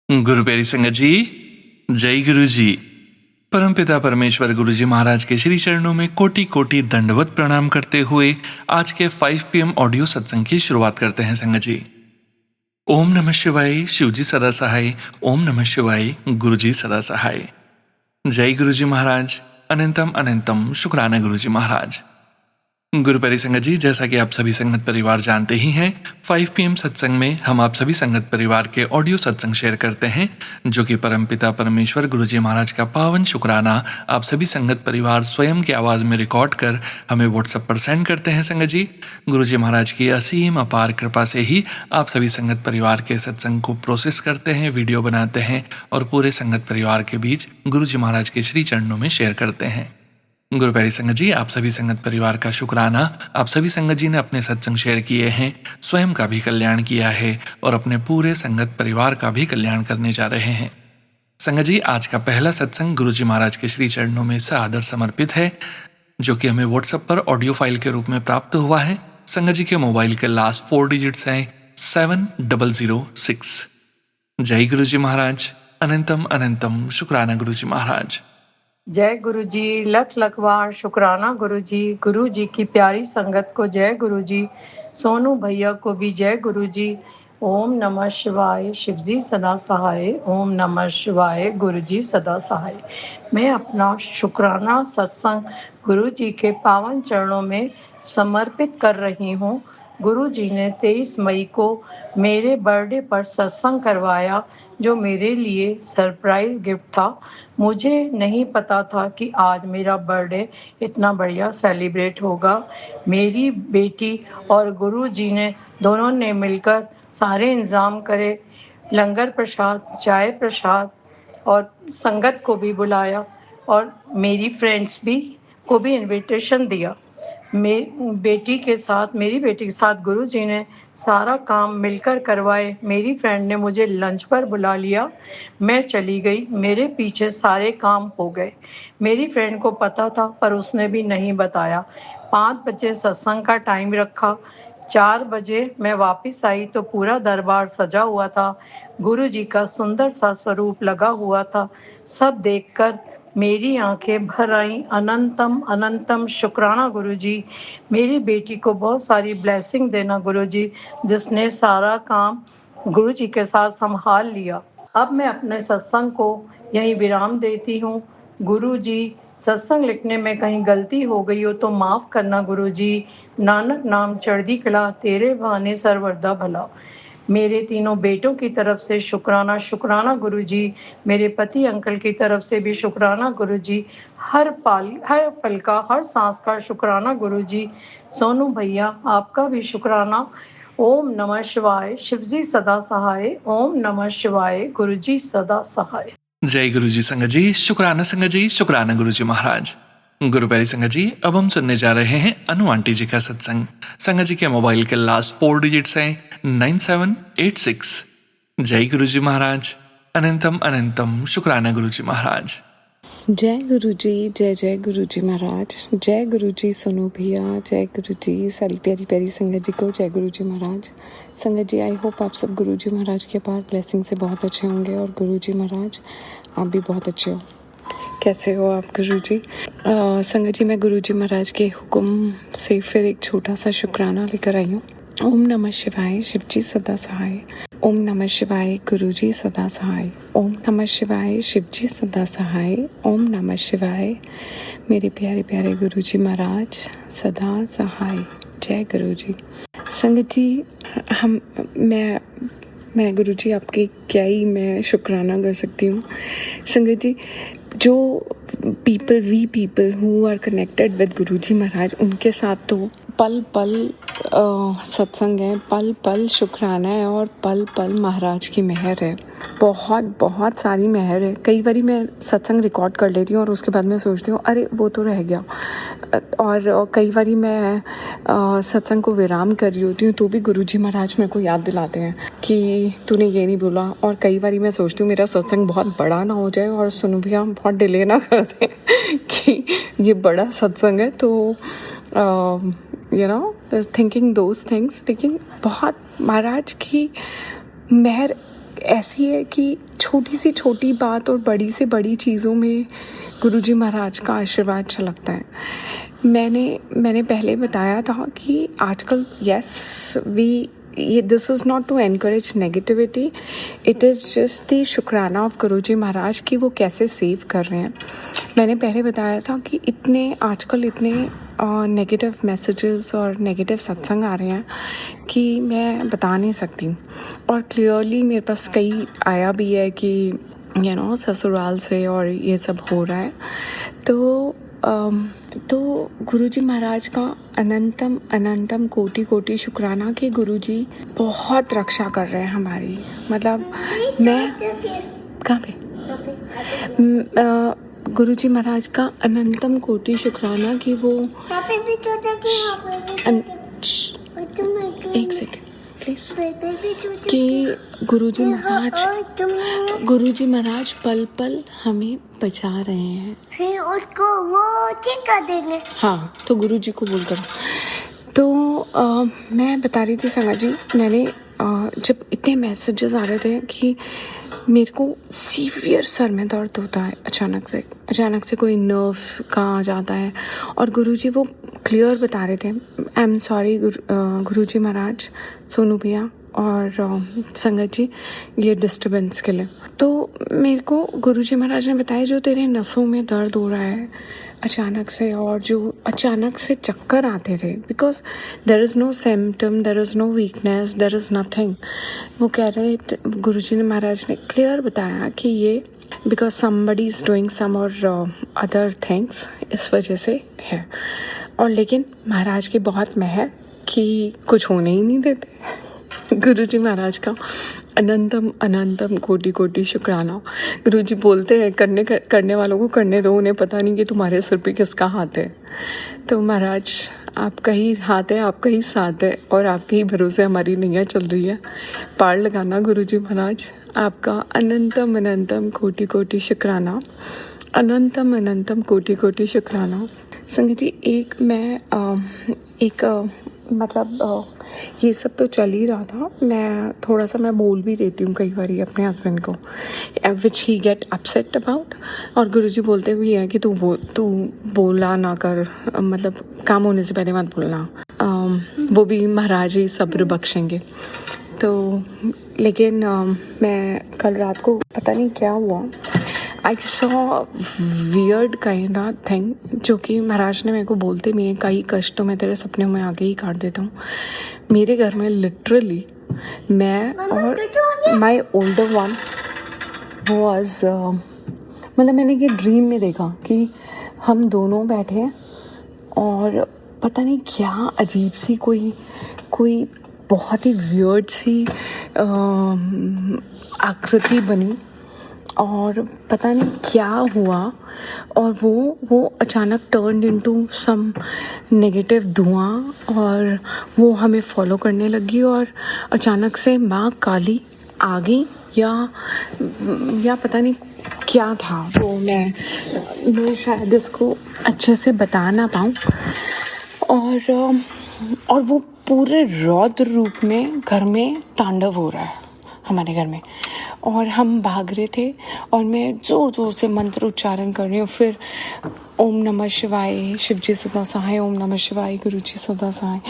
गुरु प्यारी संगत जी, जय गुरु जी। परमपिता परमेश्वर गुरु जी महाराज के श्री चरणों में कोटि कोटि दंडवत प्रणाम करते हुए आज के 5 PM ऑडियो सत्संग की शुरुआत करते हैं संगत जी। ओम नमः शिवाय, शिवजी सदा सहाय। ओम नमः शिवाय, गुरु जी सदा सहाय। जय गुरु जी महाराज। अनंतम अनंतम शुक्राना गुरु जी महाराज। गुरु प्यारी संगत जी, जैसा कि आप सभी संगत परिवार जानते ही हैं, 5 PM सत्संग में हम आप सभी संगत परिवार के ऑडियो सत्संग शेयर करते हैं, जो कि परमपिता परमेश्वर गुरु जी महाराज का पावन शुक्राना आप सभी संगत परिवार स्वयं की आवाज़ में रिकॉर्ड कर हमें व्हाट्सएप पर सेंड करते हैं संगत जी। गुरु जी महाराज की असीम अपार कृपा से ही आप सभी संगत परिवार के सत्संग को प्रोसेस करते हैं, वीडियो बनाते हैं और पूरे संगत परिवार के बीच गुरु जी महाराज के श्री चरणों में शेयर करते हैं। गुरु प्यारी संगत जी, आप सभी संगत परिवार का शुक्राना। आप सभी संगत जी ने अपने सत्संग शेयर किए हैं, स्वयं का भी कल्याण किया है और अपने पूरे संगत परिवार का भी कल्याण करने जा रहे हैं। संगत जी, आज का पहला सत्संग गुरु जी महाराज के श्री चरणों में सादर समर्पित है, जो कि हमें व्हाट्सएप पर ऑडियो फाइल के रूप में प्राप्त हुआ है। संगत जी के मोबाइल के लास्ट 4 डिजिट्स हैं 7006। जय गुरु जी महाराज। अनंतम अनंतम शुक्राना गुरु जी महाराज। जय गुरु जी, लख लख बार शुक्राना गुरु जी की प्यारी संगत को जय गुरु जी, सोनू भैया को भी जय गुरु जी। ओम नमः शिवाय, शिवजी सदा सहाय। ओम नमः शिवाय, गुरु जी सदा सहाय। मैं अपना शुक्राना सत्संग गुरु जी के पावन चरणों में समर्पित कर रही हूँ। गुरु जी ने 23 मई को मेरे बर्थडे पर सत्संग करवाया, जो मेरे लिए सरप्राइज गिफ्ट था। मुझे नहीं पता था कि आज मेरा बर्थडे इतना बढ़िया सेलिब्रेट होगा। मेरी बेटी और गुरु जी ने दोनों ने मिलकर सारे इंतज़ाम करे, लंगर प्रसाद, चाय प्रसाद और संगत को भी बुलाया और मेरी फ्रेंड्स को भी इनविटेशन दिया। मेरी बेटी के साथ गुरु जी ने सारा काम मिलकर करवाए। मेरी फ्रेंड ने मुझे लंच पर बुला लिया, मैं चली गई, मेरे पीछे सारे काम हो गए। मेरी फ्रेंड को पता था पर उसने भी नहीं बताया। 5 बजे सत्संग का टाइम रखा, 4 बजे मैं वापस आई तो पूरा दरबार सजा हुआ था, गुरु जी का सुंदर सा स्वरूप लगा हुआ था। सब देखकर मेरी आंखें भर आईं। अनंतम अनंतम शुक्राना गुरु जी। मेरी बेटी को बहुत सारी ब्लेसिंग देना गुरु जी, जिसने सारा काम गुरु जी के साथ संभाल लिया। अब मैं अपने सत्संग को यहीं विराम देती हूँ। गुरु जी, सत्संग लिखने में कहीं गलती हो गई हो तो माफ़ करना गुरु जी। नानक नाम चढ़दी कला, तेरे बहाने सर्वदा भला। मेरे तीनों बेटों की तरफ से शुक्राना शुक्राना गुरु जी। मेरे पति अंकल की तरफ से भी शुक्राना गुरु जी। हर पल का, हर सांस का शुक्राना गुरु जी। सोनू भैया, आपका भी शुक्राना। ओम नमः शिवाय, शिवजी सदा सहाय। ओम नमः शिवाय, गुरु जी सदा सहाय। जय गुरु जी संगत जी, शुक्राना संगत जी, शुक्राना गुरु जी महाराज। गुरु प्यारी संगत जी, अब हम सुनने जा रहे हैं अनु आंटी जी का सत्संग। संगत जी के मोबाइल के लास्ट 4 डिजिट्स हैं 9786। जय गुरु जी महाराज। अनंतम अनंतम शुक्राना गुरु जी महाराज। जय गुरु जी, जय जय गुरु जी महाराज। जय गुरु जी सोनू भैया, जय गुरु जी सारी प्यारी प्यारी संगत जी को जय गुरु जी महाराज। संगत जी, आई होप आप सब गुरु जी महाराज के पार ब्लेसिंग से बहुत अच्छे होंगे और गुरु जी महाराज आप भी बहुत अच्छे हो। कैसे हो आप गुरु जी? संगत जी, मैं गुरु जी महाराज के हुक्म से फिर एक छोटा सा शुक्राना लेकर आई हूँ। ओम नमः शिवाय, शिवजी सदा सहाय। ओम नमः शिवाय, गुरुजी सदा सहाय। ओम नमः शिवाय, शिवजी सदा सहाय। ओम नमः शिवाय, मेरे प्यारे प्यारे गुरुजी महाराज सदा सहाय। जय गुरुजी। संगत जी, मैं गुरुजी आपके क्या ही मैं शुक्राना कर सकती हूँ। संगत जी, जो we people who are connected with Guruji Maharaj, उनके साथ तो पल पल सत्संग है, पल पल शुक्राना है और पल पल महाराज की मेहर है। बहुत बहुत सारी मेहर है। कई बारी मैं सत्संग रिकॉर्ड कर लेती हूँ और उसके बाद मैं सोचती हूँ अरे वो तो रह गया, और कई बारी मैं सत्संग को विराम कर रही होती हूँ तो भी गुरुजी महाराज मेरे को याद दिलाते हैं कि तूने ये नहीं बोला। और कई बारी मैं सोचती हूँ मेरा सत्संग बहुत बड़ा ना हो जाए और सुनो भैया बहुत डिले ना कर दें कि ये बड़ा सत्संग है, तो थिंकिंग दोज थिंग्स। लेकिन बहुत महाराज की मेहर ऐसी है कि छोटी से छोटी बात और बड़ी से बड़ी चीज़ों में गुरुजी महाराज का आशीर्वाद छलकता है। मैंने पहले बताया था कि आजकल this is not to encourage negativity, it is just the शुक्राना ऑफ गुरुजी महाराज कि वो कैसे सेव कर रहे हैं। मैंने पहले बताया था कि आजकल इतने नेगेटिव मैसेजेस और नेगेटिव सत्संग आ रहे हैं कि मैं बता नहीं सकती। और क्लियरली मेरे पास कई आया भी है कि ससुराल से और ये सब हो रहा है। तो गुरुजी महाराज का अनंतम अनंतम कोटि कोटि शुक्राना कि गुरुजी बहुत रक्षा कर रहे हैं हमारी। मतलब मैं कहाँ पे गुरुजी महाराज का अनंतम कोटि शुक्राना कि वो एक सेकेंड प्लीज कि गुरुजी महाराज पल पल हमें बचा रहे हैं। फिर उसको वो ठीक कर देंगे। हाँ, तो गुरुजी को बोल करो। तो मैं बता रही थी संगा जी, मैंने जब इतने मैसेजेस आ रहे थे कि मेरे को सीवियर सर में दर्द होता है अचानक से कोई नर्व का आ जाता है, और गुरुजी वो क्लियर बता रहे थे, आई एम सॉरी गुरुजी महाराज, सोनू भैया और संगत जी, ये डिस्टर्बेंस के लिए। तो मेरे को गुरुजी महाराज ने बताया जो तेरे नसों में दर्द हो रहा है अचानक से, और जो अचानक से चक्कर आते थे, because there is no symptom, there is no weakness, there is nothing. वो कह रहे गुरुजी महाराज ने क्लियर बताया कि ये because somebody is doing some or other things, इस वजह से है। और लेकिन महाराज की बहुत मेहर कि कुछ होने ही नहीं देते। गुरुजी महाराज का अनंतम अनंतम कोटि कोटि शुक्राना। गुरुजी बोलते हैं करने वालों को करने दो, उन्हें पता नहीं कि तुम्हारे सिर पे किसका हाथ है। तो महाराज आपका ही हाथ है, आपका ही साथ है, और आपके ही भरोसे हमारी नैया चल रही है। पार लगाना गुरुजी महाराज, आपका अनंतम अनंतम कोटि कोटि शुक्राना, अनंतम अनंतम कोटि कोटि शुक्राना। संगत जी, ये सब तो चल ही रहा था, मैं बोल भी देती हूँ कई बार अपने हस्बैंड को, विच ही गेट अपसेट अबाउट, और गुरुजी बोलते भी हैं कि तू बोला ना कर, मतलब काम होने से पहले मत बोलना, वो भी महाराज ही सब्र बख्शेंगे। तो लेकिन मैं कल रात को पता नहीं क्या हुआ, I saw weird kind of thing, जो कि महाराज ने मेरे को बोलते भी हैं, कई कष्ट तो मैं तेरे सपने में आगे ही काट देता हूँ। मेरे घर में लिटरली मैं और माई ओल्डर वन वॉज मतलब मैंने ये ड्रीम में देखा कि हम दोनों बैठे हैं और पता नहीं क्या अजीब सी कोई बहुत ही वियर्ड सी आकृति बनी, और पता नहीं क्या हुआ, और वो अचानक टर्न इनटू सम नेगेटिव धुआं, और वो हमें फॉलो करने लगी, और अचानक से माँ काली आ गई या पता नहीं क्या था वो, मैं शायद इसको अच्छे से बता ना पाऊँ। और वो पूरे रौद्र रूप में घर में तांडव हो रहा है हमारे घर में, और हम भाग रहे थे, और मैं ज़ोर ज़ोर से मंत्र उच्चारण कर रही हूँ। फिर ओम नमः शिवाय, शिव जी सदा सहाय, ओम नमः शिवाय, गुरु जी सदा सहाय।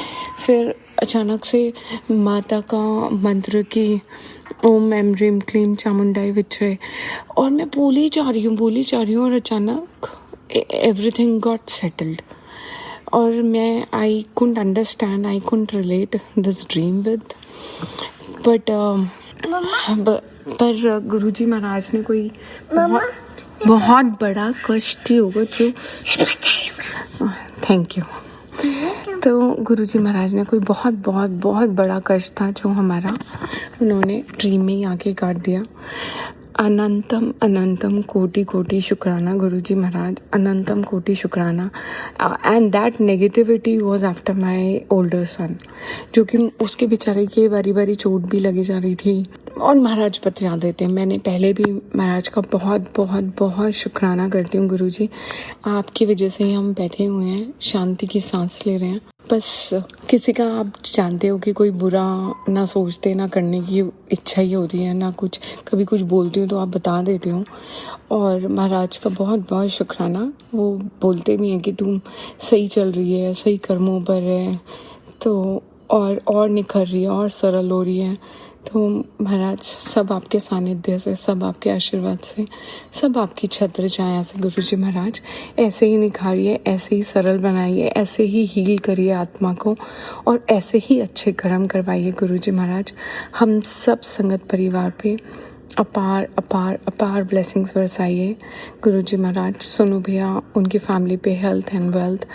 फिर अचानक से माता का मंत्र की ओम एम ह्रीम क्लीम चामुंडाई विच्चे, और मैं बोली जा रही हूँ और अचानक एवरीथिंग गॉट सेटल्ड, और मैं I couldn't understand, I couldn't relate this dream with, पर गुरुजी महाराज ने कोई बहुत बड़ा कष्ट ही होगा जो, थैंक यू। तो गुरुजी महाराज ने कोई बहुत बड़ा कष्ट था जो हमारा उन्होंने ड्रीम में ही आके काट दिया। अनंतम अनंतम कोटि कोटि शुक्राना गुरुजी महाराज, अनंतम कोटि शुक्राना। And that negativity was after my older son, जो कि उसके बेचारे के बारी चोट भी लगी जा रही थी, और महाराज बचा देते हैं। मैंने पहले भी महाराज का बहुत शुक्राना करती हूँ। गुरुजी, आपकी वजह से ही हम बैठे हुए हैं, शांति की सांस ले रहे हैं। बस किसी का आप जानते हो कि कोई बुरा ना सोचते ना करने की इच्छा ही होती है ना कुछ, कभी कुछ बोलती हूँ तो आप बता देते हो। और महाराज का बहुत बहुत शुक्राना, वो बोलते भी हैं कि तुम सही चल रही है, सही कर्मों पर है, तो और निखर रही है और सरल हो रही है। तो महाराज सब आपके सानिध्य से, सब आपके आशीर्वाद से, सब आपकी छत्र छाया से गुरुजी महाराज ऐसे ही निखारिए, ऐसे ही सरल बनाइए, ऐसे ही हील करिए आत्मा को और ऐसे ही अच्छे कर्म करवाइए गुरुजी महाराज। हम सब संगत परिवार पे अपार अपार अपार ब्लेसिंग्स बरसाइए गुरुजी महाराज। सोनू भैया, उनकी फैमिली पे हेल्थ एंड वेल्थ,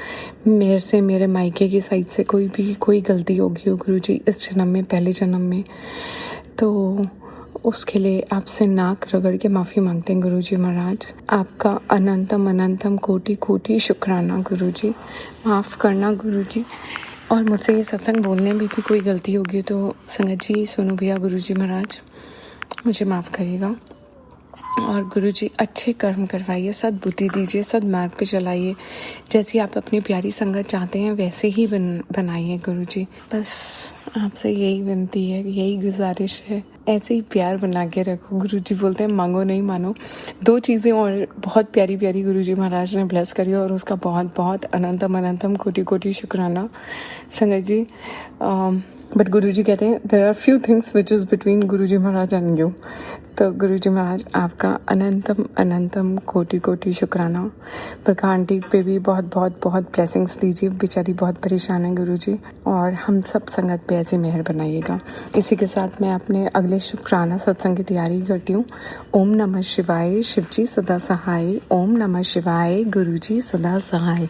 मेरे से, मेरे मायके की साइड से कोई गलती होगी हो गुरुजी इस जन्म में, पहले जन्म में, तो उसके लिए आपसे नाक रगड़ के माफ़ी मांगते हैं गुरुजी महाराज। आपका अनंतम अनंतम कोटि कोटि शुक्राना गुरुजी, माफ़ करना गुरुजी। और मुझसे ये सत्संग बोलने में भी कोई गलती होगी तो संगत जी, सोनू भैया, गुरुजी महाराज मुझे माफ़ करिएगा। और गुरुजी अच्छे कर्म करवाइए, सद्बुद्धि दीजिए, सद्मार्ग पे चलाइए, जैसी आप अपनी प्यारी संगत चाहते हैं वैसे ही बनाइए गुरुजी। बस आपसे यही विनती है, यही गुजारिश है, ऐसे ही प्यार बना के रखो। गुरुजी बोलते हैं मांगो नहीं मानो। 2 चीज़ें और बहुत प्यारी प्यारी गुरुजी महाराज ने ब्लेस करी और उसका बहुत बहुत अनंतम अनंतम कोटि कोटि शुक्राना संगत जी। बट गुरुजी कहते हैं there are few things which is between Guruji Maharaj and you. तो गुरुजी महाराज आपका अनंतम अनंतम कोटि कोटि शुक्राना। प्रका आंटी पे भी बहुत बहुत बहुत ब्लेसिंग्स दीजिए, बेचारी बहुत परेशान है गुरुजी, और हम सब संगत पे ऐसी मेहर बनाइएगा। इसी के साथ मैं अपने अगले शुक्राना सत्संग की तैयारी करती हूँ। ओम नमः शिवाय, शिवजी सदा सहाय। ओम नमः शिवाय, गुरुजी सदा सहाय।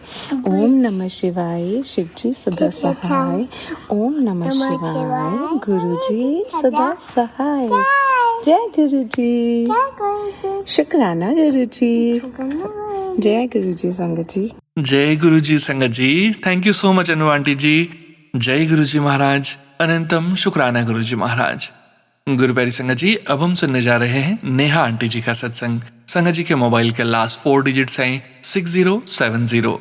ओम नमः शिवाय, शिवजी सदा सहाय। ओम नमः शिवाय, गुरुजी सदा सहाय। जय गुरुजी, शुक्राना गुरुजी, जय गुरुजी संगत जी। जय गुरु जी संगत जी। Thank you so much Anu aunty ji. जय गुरु जी महाराज, अनंतम शुक्राना गुरु जी महाराज। गुरु प्यारी संगत जी, अब हम सुनने जा रहे हैं नेहा आंटी जी का सत्संग। संगत जी के मोबाइल के लास्ट 4 डिजिट्स हैं 6070।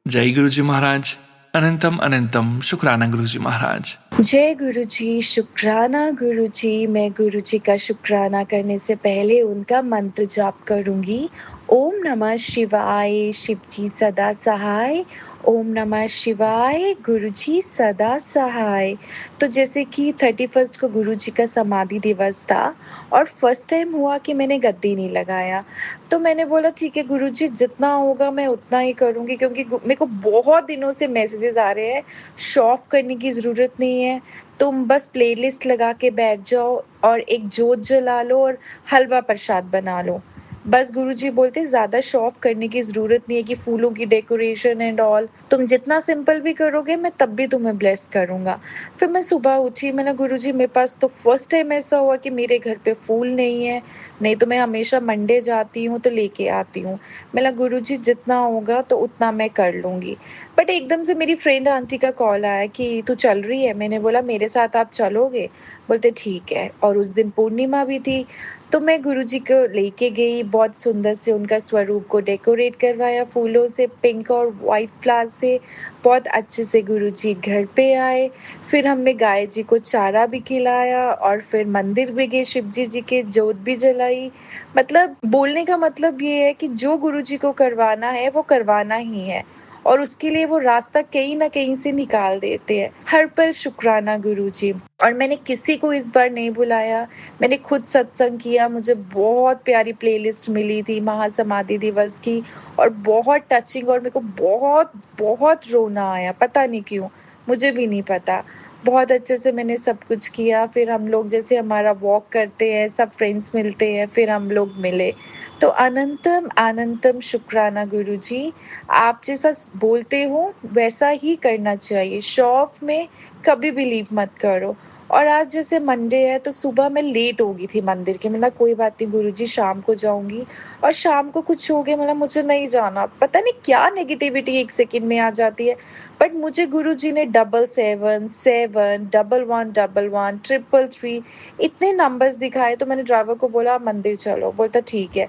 जय गुरु जी महाराज, अनंतम अनंतम शुक्राना गुरु जी महाराज। जय गुरु जी, शुक्राना गुरु जी। मैं गुरु जी का शुक्राना करने से पहले उनका मंत्र जाप करूंगी। ओम नमः शिवाय, शिव जी सदा सहाय। ओम नमः शिवाय, गुरु जी सदा सहाय। तो जैसे कि 31 को गुरु जी का समाधि दिवस था और फर्स्ट टाइम हुआ कि मैंने गद्दी नहीं लगाया, तो मैंने बोला ठीक है गुरु जी, जितना होगा मैं उतना ही करूँगी, क्योंकि मेरे को बहुत दिनों से मैसेजेस आ रहे हैं शो ऑफ करने की ज़रूरत नहीं है, तुम बस प्लेलिस्ट लगा के बैठ जाओ और एक जोत जला लो और हलवा प्रसाद बना लो। बस गुरुजी बोलते ज़्यादा शो ऑफ करने की ज़रूरत नहीं है कि फूलों की डेकोरेशन एंड ऑल, तुम जितना सिंपल भी करोगे मैं तब भी तुम्हें ब्लेस करूँगा। फिर मैं सुबह उठी, मैंने गुरुजी मेरे पास तो फर्स्ट टाइम ऐसा हुआ कि मेरे घर पे फूल नहीं है, नहीं तो मैं हमेशा मंडे जाती हूँ तो लेके आती हूँ। मैंने गुरुजी जितना होगा तो उतना मैं कर लूँगी। बट एकदम से मेरी फ्रेंड आंटी का कॉल आया कि तू चल रही है? मैंने बोला मेरे साथ आप चलोगे? बोलते ठीक है। और उस दिन पूर्णिमा भी थी, तो मैं गुरुजी को लेके गई, बहुत सुंदर से उनका स्वरूप को डेकोरेट करवाया फूलों से, पिंक और वाइट फ्लावर से। बहुत अच्छे से गुरुजी घर पे आए, फिर हमने गाय जी को चारा भी खिलाया और फिर मंदिर भी गए, शिव जी के जोत भी जलाई। मतलब बोलने का मतलब ये है कि जो गुरुजी को करवाना है वो करवाना ही है, और उसके लिए वो रास्ता कहीं ना कहीं से निकाल देते हैं। हर पल शुक्राना गुरुजी। और मैंने किसी को इस बार नहीं बुलाया, मैंने खुद सत्संग किया। मुझे बहुत प्यारी प्लेलिस्ट मिली थी महासमाधि दिवस की, और बहुत टचिंग, और मेरे को बहुत बहुत रोना आया, पता नहीं क्यों, मुझे भी नहीं पता। बहुत अच्छे से मैंने सब कुछ किया। फिर हम लोग जैसे हमारा वॉक करते हैं, सब फ्रेंड्स मिलते हैं, फिर हम लोग मिले। तो अनंतम अनंतम शुक्राना गुरुजी। आप जैसा बोलते हो वैसा ही करना चाहिए, शो ऑफ में कभी बिलीव मत करो। और आज जैसे मंडे है तो सुबह मैं लेट हो गई थी मंदिर के, मतलब कोई बात नहीं गुरुजी, शाम को जाऊंगी। और शाम को कुछ हो गया, मतलब मुझे नहीं जाना, पता नहीं क्या नेगेटिविटी 1 सेकंड में आ जाती है। बट मुझे गुरुजी ने 777 7 11 11 333 इतने नंबर्स दिखाए, तो मैंने ड्राइवर को बोला मंदिर चलो, बोलता ठीक है।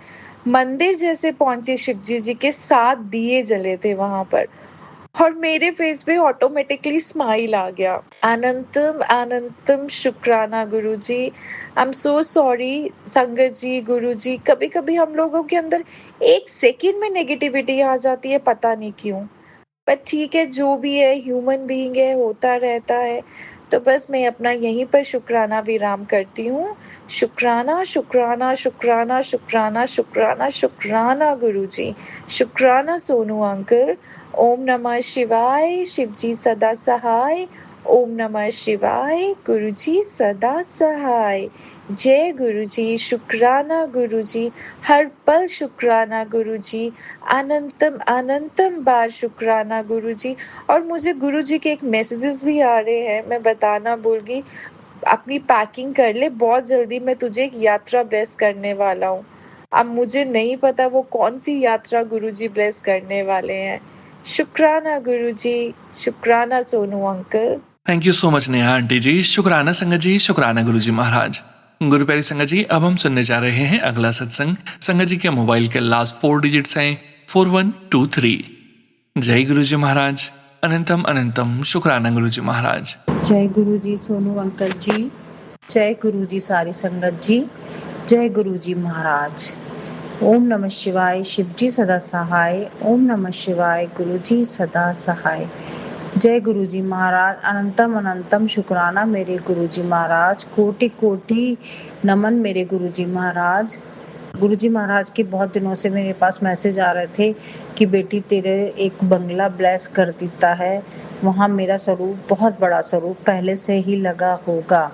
मंदिर जैसे पहुंचे, शिवजी जी के 7 दिए जले थे वहां पर। और मेरे फेस पे ऑटोमेटिकली स्माइल आ गया। अनंतम अनंतम शुक्राना गुरुजी। आई एम सो सॉरी संगत जी, गुरुजी। कभी-कभी हम लोगों के अंदर 1 सेकंड में नेगेटिविटी आ जाती है, पता नहीं क्यों। पर ठीक है, जो भी है, ह्यूमन बीइंग है, होता रहता है। तो बस मैं अपना यहीं पर शुक्राना विराम करती हूँ। शुक्राना, शुक्राना, शुक्राना, शुक्राना, शुक्राना, शुक्राना गुरुजी। शुक्राना सोनू अंकल। ओम नमः शिवाय, शिव जी सदा सहाय। ओम नमः शिवाय, गुरुजी सदा सहाय। जय गुरुजी, शुक्राना गुरुजी, हर पल शुक्राना गुरुजी, अनंतम अनंतम बार शुक्राना गुरुजी। और मुझे गुरुजी के एक मैसेजेस भी आ रहे हैं, मैं बताना भूल गई। अपनी पैकिंग कर ले, बहुत जल्दी मैं तुझे एक यात्रा ब्लेस करने वाला हूँ। अब मुझे नहीं पता वो कौन सी यात्रा गुरुजी ब्लेस करने वाले हैं। शुक्राना गुरुजी, शुक्राना Sonu uncle. Thank you so much Neha aunty ji. शुक्राना संगत जी, शुक्राना गुरु जी महाराज। गुरु प्यारी संगत जी, अब हम सुनने जा रहे हैं अगला सत्संग। संगत जी के मोबाइल के लास्ट 4 डिजिट्स हैं 4123। जय गुरु जी महाराज। अनंतम अनंतम शुक्राना गुरु जी महाराज। जय गुरु जी सोनू अंकल जी, जय गुरु जी सारी संगत जी, जय गुरु जी महाराज। ओम नमः शिवाय, शिव जी सदा सहाय। ओम नमः शिवाय, गुरु जी सदा सहाय। जय गुरु जी महाराज। अनंतम अनंतम शुक्राना मेरे गुरु जी महाराज। कोटि कोटि नमन मेरे गुरु जी महाराज। गुरु जी महाराज के बहुत दिनों से मेरे पास मैसेज आ रहे थे कि बेटी तेरे एक बंगला ब्लेस कर देता है, वहाँ मेरा स्वरूप, बहुत बड़ा स्वरूप पहले से ही लगा होगा।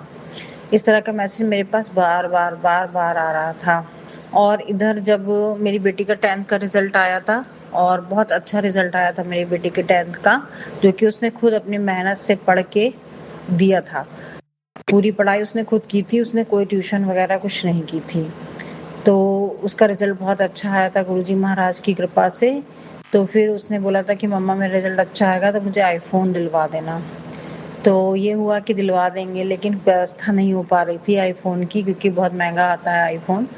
इस तरह का मैसेज मेरे पास बार बार आ रहा था। और इधर जब मेरी बेटी का 10th का रिजल्ट आया था, और बहुत अच्छा रिजल्ट आया था मेरी बेटी के 10th का, जो कि उसने खुद अपनी मेहनत से पढ़ के दिया था। पूरी पढ़ाई उसने खुद की थी, उसने कोई ट्यूशन वगैरह कुछ नहीं की थी। तो उसका रिजल्ट बहुत अच्छा आया था गुरुजी महाराज की कृपा से। तो फिर उसने बोला था कि मम्मा मेरा रिजल्ट अच्छा आएगा तो मुझे आईफोन दिलवा देना। तो ये हुआ कि दिलवा देंगे, लेकिन व्यवस्था नहीं हो पा रही थी आईफोन की, क्योंकि बहुत महंगा आता है आईफोन।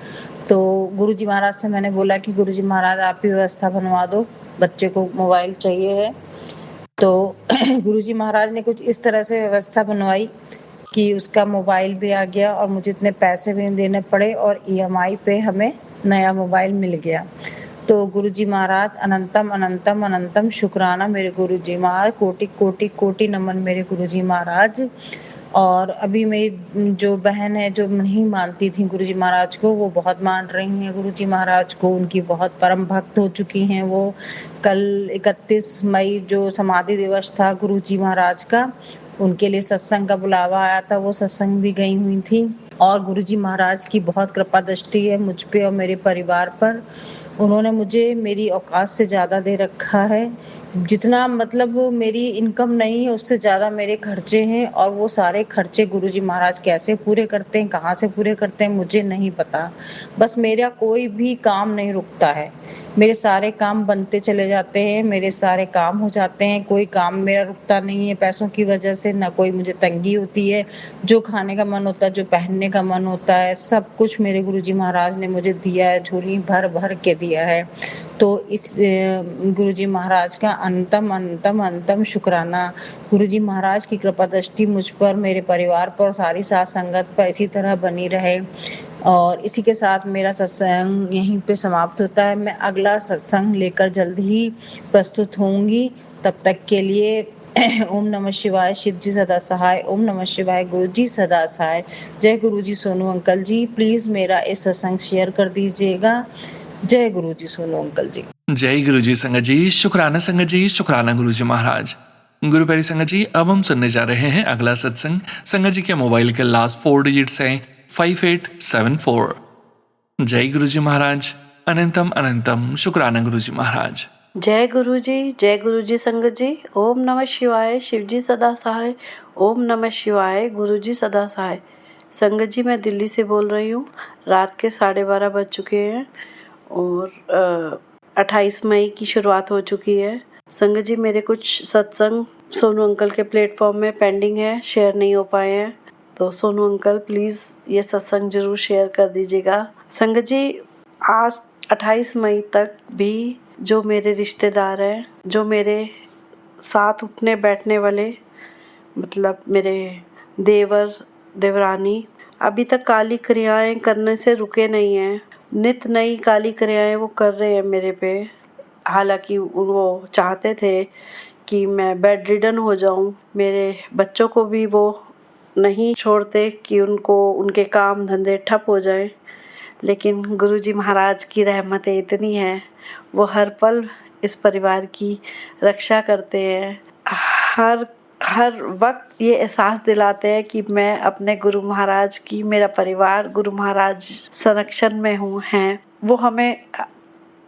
तो गुरुजी महाराज से मैंने बोला कि गुरुजी महाराज आप ही व्यवस्था बनवा दो, बच्चे को मोबाइल चाहिए है। तो गुरुजी महाराज ने कुछ इस तरह से व्यवस्था बनवाई कि उसका मोबाइल भी आ गया और मुझे इतने पैसे भी नहीं देने पड़े, और EMI पे हमें नया मोबाइल मिल गया। तो गुरुजी महाराज अनंतम अनंतम अनंतम शुक्राना मेरे गुरुजी महाराज। कोटि कोटि कोटि नमन मेरे गुरुजी महाराज। और अभी मेरी जो बहन है, जो नहीं मानती थी गुरुजी महाराज को, वो बहुत मान रही हैं गुरुजी महाराज को। उनकी बहुत परम भक्त हो चुकी हैं वो। कल 31 मई जो समाधि दिवस था गुरुजी महाराज का, उनके लिए सत्संग का बुलावा आया था, वो सत्संग भी गई हुई थी। और गुरुजी महाराज की बहुत कृपा दृष्टि है मुझ पे और मेरे परिवार पर। उन्होंने मुझे मेरी औकात से ज़्यादा दे रखा है। जितना मतलब मेरी इनकम नहीं है, उससे ज़्यादा मेरे खर्चे हैं, और वो सारे खर्चे गुरुजी महाराज कैसे पूरे करते हैं, कहाँ से पूरे करते हैं, मुझे नहीं पता। बस मेरा कोई भी काम नहीं रुकता है, मेरे सारे काम बनते चले जाते हैं, मेरे सारे काम हो जाते हैं, कोई काम मेरा रुकता नहीं है पैसों की वजह से। ना कोई मुझे तंगी होती है, जो खाने का मन होता है, जो पहनने का मन होता है, सब कुछ मेरे गुरुजी महाराज ने मुझे दिया है, झोली भर भर के दिया है। तो इस गुरुजी महाराज का अंतम अंतम अंतम शुक्राना। गुरुजी महाराज की कृपा दृष्टि मुझ पर, मेरे परिवार पर, सारी साथ संगत पर इसी तरह बनी रहे। और इसी के साथ मेरा सत्संग यहीं पे समाप्त होता है। मैं अगला सत्संग लेकर जल्द ही प्रस्तुत होंगी। तब तक के लिए ओम नमः शिवाय, शिव जी सदा सहाय। ओम नमः शिवाय, गुरु जी सदा सहाय। जय गुरु जी सोनू अंकल जी, प्लीज मेरा इस सत्संग शेयर कर दीजिएगा। जय गुरु जी सोनू अंकल जी। जय गुरु जी संगत जी। शुक्राना संगत जी, शुक्राना गुरु जी महाराज। गुरु प्यारी संगत जी, अब हम सुनने जा रहे हैं अगला सत्संग। संगत जी के मोबाइल के लास्ट 4 डिजिट्स हैं 5874। जय गुरु जी महाराज। अनंतम अनंतम शुक्राना गुरु जी महाराज। जय गुरु जी संगत जी। ओम नमः शिवाय, शिव जी सदा सहाय। ओम नमः शिवाय, गुरु जी सदा सहाय। संगत जी, मैं दिल्ली से बोल रही हूँ। रात के 12:30 बज चुके हैं और 28 मई की शुरुआत हो चुकी है। संगत जी, मेरे कुछ सत्संग सोनू अंकल के प्लेटफॉर्म में पेंडिंग है, शेयर नहीं हो पाए हैं। तो सोनू अंकल प्लीज़ ये सत्संग जरूर शेयर कर दीजिएगा। संगत जी, आज 28 मई तक भी जो मेरे रिश्तेदार हैं, जो मेरे साथ उठने बैठने वाले मतलब मेरे देवर देवरानी अभी तक काली क्रियाएं करने से रुके नहीं हैं। नित नई काली क्रियाएं वो कर रहे हैं मेरे पे। हालांकि वो चाहते थे कि मैं बेड रिडन हो जाऊं। मेरे बच्चों को भी वो नहीं छोड़ते कि उनके काम धंधे ठप हो जाएं। लेकिन गुरुजी महाराज की रहमतें इतनी हैं, वो हर पल इस परिवार की रक्षा करते हैं। हर वक्त ये एहसास दिलाते हैं कि मैं अपने गुरु महाराज की, मेरा परिवार गुरु महाराज संरक्षण में हैं। वो हमें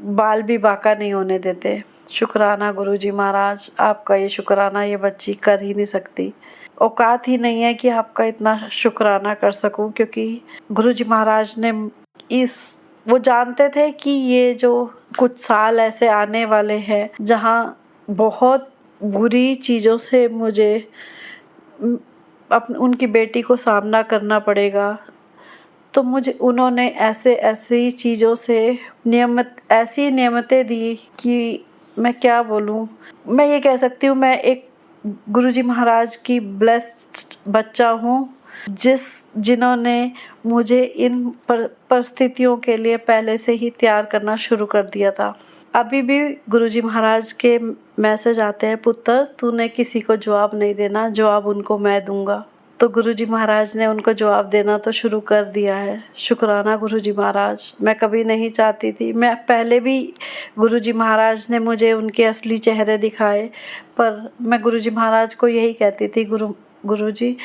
बाल भी बाका नहीं होने देते। शुक्राना गुरुजी महाराज, आपका ये शुक्राना ये बच्ची कर ही नहीं सकती। औकात ही नहीं है कि आपका इतना शुक्राना कर सकूं, क्योंकि गुरुजी महाराज ने वो जानते थे कि ये जो कुछ साल ऐसे आने वाले हैं जहाँ बहुत बुरी चीज़ों से मुझे उनकी बेटी को सामना करना पड़ेगा। तो मुझे उन्होंने ऐसी चीज़ों से ऐसी नियमतें दी कि मैं क्या बोलूँ। मैं ये कह सकती हूँ मैं एक गुरुजी महाराज की ब्लेस्ड बच्चा हूँ, जिन्होंने मुझे इन परिस्थितियों के लिए पहले से ही तैयार करना शुरू कर दिया था। अभी भी गुरुजी महाराज के मैसेज आते हैं, पुत्र तूने किसी को जवाब नहीं देना, जवाब उनको मैं दूंगा। तो गुरुजी महाराज ने उनको जवाब देना तो शुरू कर दिया है। शुक्राना गुरुजी महाराज। मैं कभी नहीं चाहती थी, मैं पहले भी गुरुजी महाराज ने मुझे उनके असली चेहरे दिखाए, पर मैं गुरुजी महाराज को यही कहती थी, गुरुजी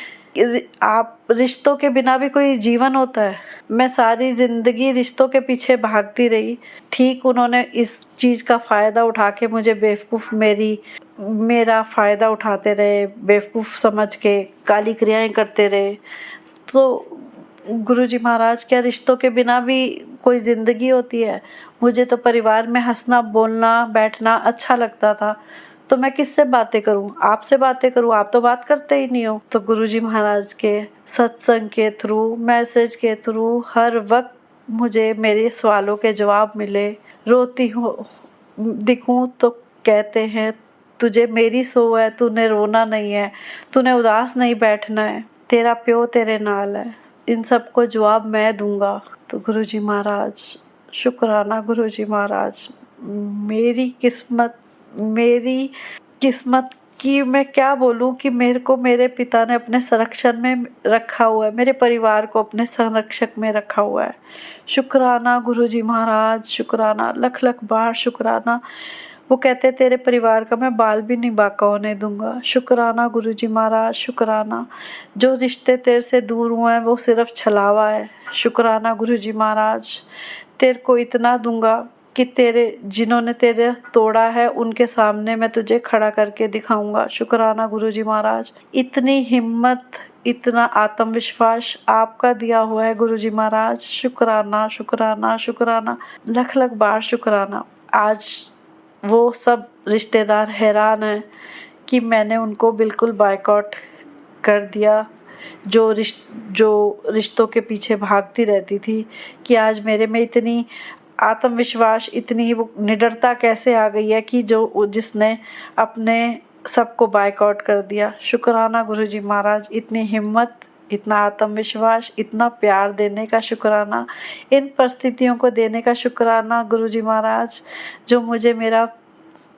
आप रिश्तों के बिना भी कोई जीवन होता है। मैं सारी ज़िंदगी रिश्तों के पीछे भागती रही। ठीक उन्होंने इस चीज़ का फ़ायदा उठा के मुझे बेवकूफ़ मेरा फ़ायदा उठाते रहे, बेवकूफ़ समझ के काली क्रियाएं करते रहे। तो गुरुजी महाराज, क्या रिश्तों के बिना भी कोई ज़िंदगी होती है? मुझे तो परिवार में हंसना बोलना बैठना अच्छा लगता था, तो मैं किससे बातें करूं? आपसे बातें करूं? आप तो बात करते ही नहीं हो। तो गुरुजी महाराज के सत्संग के थ्रू, मैसेज के थ्रू हर वक्त मुझे मेरे सवालों के जवाब मिले। रोती हूँ दिखूं तो कहते हैं तुझे मेरी सो है, तूने रोना नहीं है, तूने उदास नहीं बैठना है, तेरा प्यो तेरे नाल है। इन सब को जवाब मैं दूंगा। तो गुरुजी महाराज, शुक्राना गुरुजी महाराज। मेरी किस्मत की मैं क्या बोलूं कि मेरे को मेरे पिता ने अपने संरक्षण में रखा हुआ है, मेरे परिवार को अपने संरक्षक में रखा हुआ है। शुक्राना गुरुजी महाराज, शुक्राना, लख लख बार शुक्राना। वो कहते तेरे परिवार का मैं बाल भी नहीं बाका होने दूंगा। शुक्राना गुरुजी महाराज, शुक्राना। जो रिश्ते तेरे से दूर हुए हैं वो सिर्फ छलावा है। शुक्राना गुरुजी महाराज। तेरे को इतना दूंगा कि जिन्होंने तेरे तोड़ा है उनके सामने मैं तुझे खड़ा करके दिखाऊंगा। शुक्राना गुरुजी महाराज। इतनी हिम्मत, इतना आत्मविश्वास आपका दिया हुआ है गुरुजी महाराज। शुक्राना शुक्राना शुक्राना, लख लख बार शुक्राना। आज वो सब रिश्तेदार हैरान हैं कि मैंने उनको बिल्कुल बायकॉट कर दिया। जो रिश्तों के पीछे भागती रहती थी, कि आज मेरे में इतनी आत्मविश्वास, इतनी वो निडरता कैसे आ गई है कि जिसने अपने सबको बायकॉट कर दिया। शुक्राना गुरुजी महाराज। इतनी हिम्मत, इतना आत्मविश्वास, इतना प्यार देने का शुक्राना, इन परिस्थितियों को देने का शुक्राना गुरुजी महाराज, जो मुझे मेरा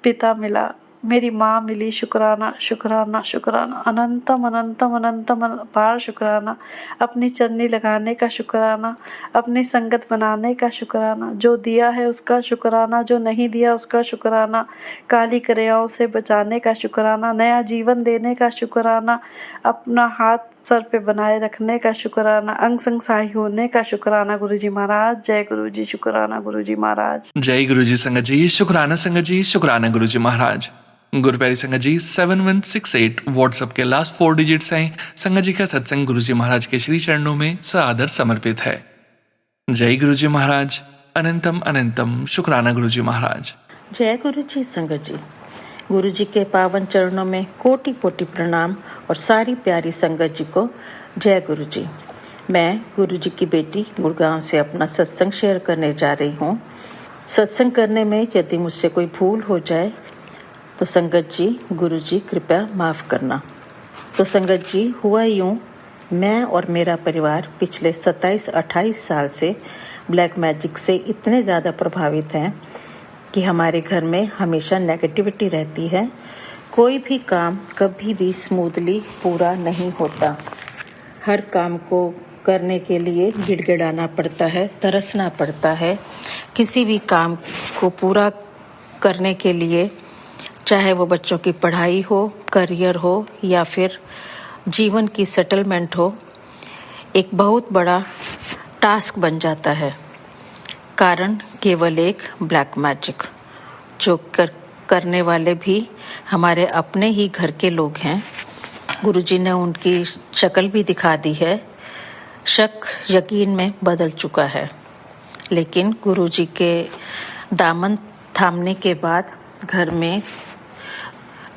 पिता मिला, मेरी माँ मिली। शुक्राना शुक्राना शुक्राना, अनंतम अनंतम अनंतम बार शुक्राना। अपनी चरनी लगाने का शुक्राना, अपनी संगत बनाने का शुक्राना, जो दिया है उसका शुक्राना, जो नहीं दिया उसका शुक्राना, काली क्रियाओं से बचाने का शुक्राना, नया जीवन देने का शुक्राना, अपना हाथ सर पे बनाए रखने का शुक्राना, अंग संग सहाय होने का शुक्राना गुरुजी महाराज। जय गुरुजी। शुक्राना गुरुजी महाराज। जय गुरुजी संगत जी, शुक्राना संगत जी, शुक्राना गुरुजी महाराज। गुरुप्यारी संगत जी, 7168 व्हाट्सएप के लास्ट 4 डिजिट्स हैं। संगत जी का सत्संग गुरुजी महाराज के श्री चरणों में सादर समर्पित है। जय गुरुजी महाराज। अनंतम अनंतम शुक्राना गुरुजी महाराज। जय गुरुजी संगत जी। गुरुजी के पावन चरणों में कोटि कोटि प्रणाम और सारी प्यारी संगत जी को जय गुरुजी। मैं गुरुजी की बेटी गुड़गांव से अपना सत्संग शेयर करने जा रही हूँ। सत्संग करने में यदि मुझसे कोई भूल हो जाए तो संगत जी, गुरु जी कृपया माफ़ करना। तो संगत जी, हुआ यूँ, मैं और मेरा परिवार पिछले 27-28 साल से ब्लैक मैजिक से इतने ज़्यादा प्रभावित हैं कि हमारे घर में हमेशा नेगेटिविटी रहती है। कोई भी काम कभी भी स्मूथली पूरा नहीं होता। हर काम को करने के लिए गिड़गिड़ाना पड़ता है, तरसना पड़ता है। किसी भी काम को पूरा करने के लिए, चाहे वो बच्चों की पढ़ाई हो, करियर हो या फिर जीवन की सेटलमेंट हो, एक बहुत बड़ा टास्क बन जाता है। कारण केवल एक ब्लैक मैजिक, जो करने वाले भी हमारे अपने ही घर के लोग हैं। गुरुजी ने उनकी शक्ल भी दिखा दी है। शक यकीन में बदल चुका है, लेकिन गुरुजी के दामन थामने के बाद घर में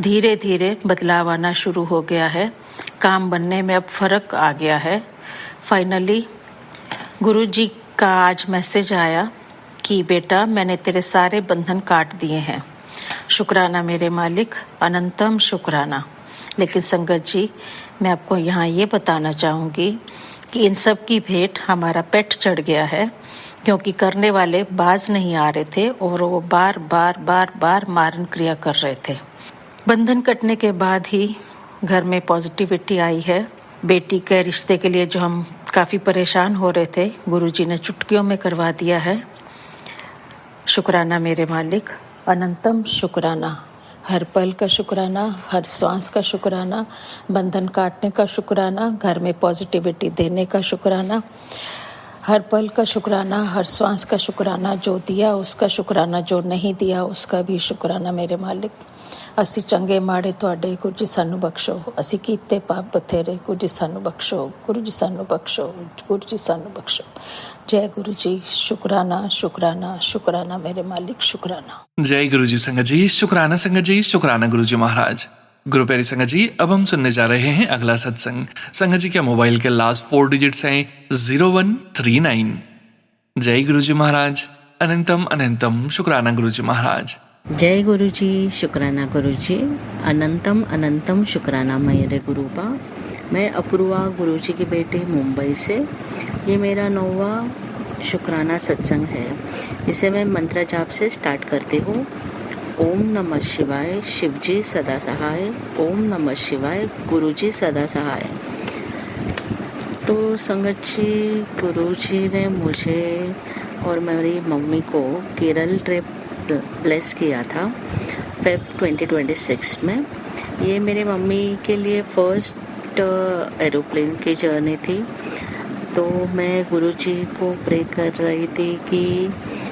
धीरे धीरे बदलाव आना शुरू हो गया है। काम बनने में अब फर्क आ गया है। फाइनली गुरुजी का आज मैसेज आया कि बेटा, मैंने तेरे सारे बंधन काट दिए हैं। शुक्राना मेरे मालिक, अनंतम शुक्राना। लेकिन संगत जी, मैं आपको यहाँ ये बताना चाहूँगी कि इन सब की भेंट हमारा पेट चढ़ गया है, क्योंकि करने वाले बाज नहीं आ रहे थे और वो बार बार मारन क्रिया कर रहे थे। बंधन कटने के बाद ही घर में पॉजिटिविटी आई है। बेटी के रिश्ते के लिए जो हम काफ़ी परेशान हो रहे थे, गुरुजी ने चुटकियों में करवा दिया है। शुक्राना मेरे मालिक, अनंतम शुक्राना। हर पल का शुक्राना, हर श्वास का शुक्राना, बंधन काटने का शुक्राना, घर में पॉजिटिविटी देने का शुक्राना, हर पल का शुक्राना, हर श्वास का शुक्राना। जो दिया उसका शुक्राना, जो नहीं दिया उसका भी शुक्राना मेरे मालिक। ਅਸੀਂ ਚੰਗੇ ਮਾੜੇ ਤੁਹਾਡੇ, ਗੁਰੂ ਜੀ ਸਾਨੂੰ ਬਖਸ਼ੋ। ਅਸੀਂ ਕੀਤੇ ਪਾਪ ਬਥੇਰੇ, ਗੁਰੂ ਜੀ ਸਾਨੂੰ ਬਖਸ਼ੋ। ਗੁਰੂ ਜੀ ਸਾਨੂੰ ਬਖਸ਼ੋ, ਗੁਰੂ ਜੀ ਸਾਨੂੰ ਬਖਸ਼ੋ। जय गुरु जी। शुक्राना शुक्राना शुक्राना मेरे मालिक, शुक्राना। जय गुरु जी संगत जी, शुक्राना संगत जी, शुक्राना गुरु जी महाराज। गुरु प्यारी संगत जी, अब हम सुनने जा रहे हैं अगला सत्संग। संगत जी के मोबाइल के लास्ट 4 डिजिट्स हैं 0139। जय गुरु जी महाराज, अनंतम अनंतम शुक्राना गुरु जी महाराज। जय गुरु जी, शुक्राना गुरु जी, अनंतम अनंतम शुक्राना मेरे गुरुबा। मैं अपूर्वा गुरु जी की बेटी मुंबई से। ये मेरा 9वां शुक्राना सत्संग है। इसे मैं मंत्र जाप से स्टार्ट करती हूँ। ओम नमः शिवाय, शिवजी सदा सहाय। ओम नमः शिवाय, गुरु जी सदा सहाय। तो संगत जी, गुरु जी ने मुझे और मेरी मम्मी को केरल ट्रिप ब्लेस किया था फेब 2026 में। ये मेरी मम्मी के लिए फर्स्ट एरोप्लेन की जर्नी थी। तो मैं गुरुजी को प्रे कर रही थी कि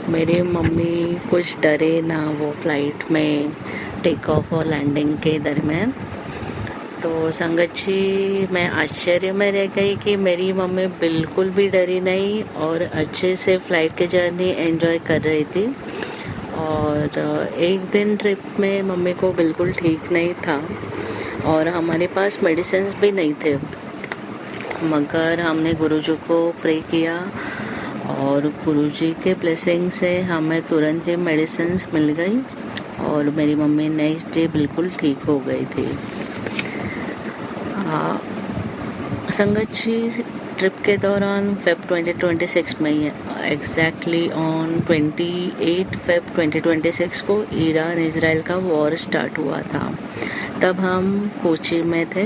मेरी मम्मी कुछ डरे ना वो फ्लाइट में टेक ऑफ और लैंडिंग के दरमियान। तो संगत जी, मैं आश्चर्य में रह गई कि मेरी मम्मी बिल्कुल भी डरी नहीं और अच्छे से फ़्लाइट की जर्नी एंजॉय कर रही थी। और एक दिन ट्रिप में मम्मी को बिल्कुल ठीक नहीं था और हमारे पास मेडिसिन भी नहीं थे, मगर हमने गुरुजी को प्रे किया और गुरुजी के ब्लेसिंग से हमें तुरंत ही मेडिसिन मिल गई और मेरी मम्मी नेक्स्ट डे बिल्कुल ठीक हो गई थी। संगत जी, ट्रिप के दौरान फेब 2026 में एग्जैक्टली ऑन 28 फेब 2026 को ईरान इजराइल का वॉर स्टार्ट हुआ था। तब हम कोची में थे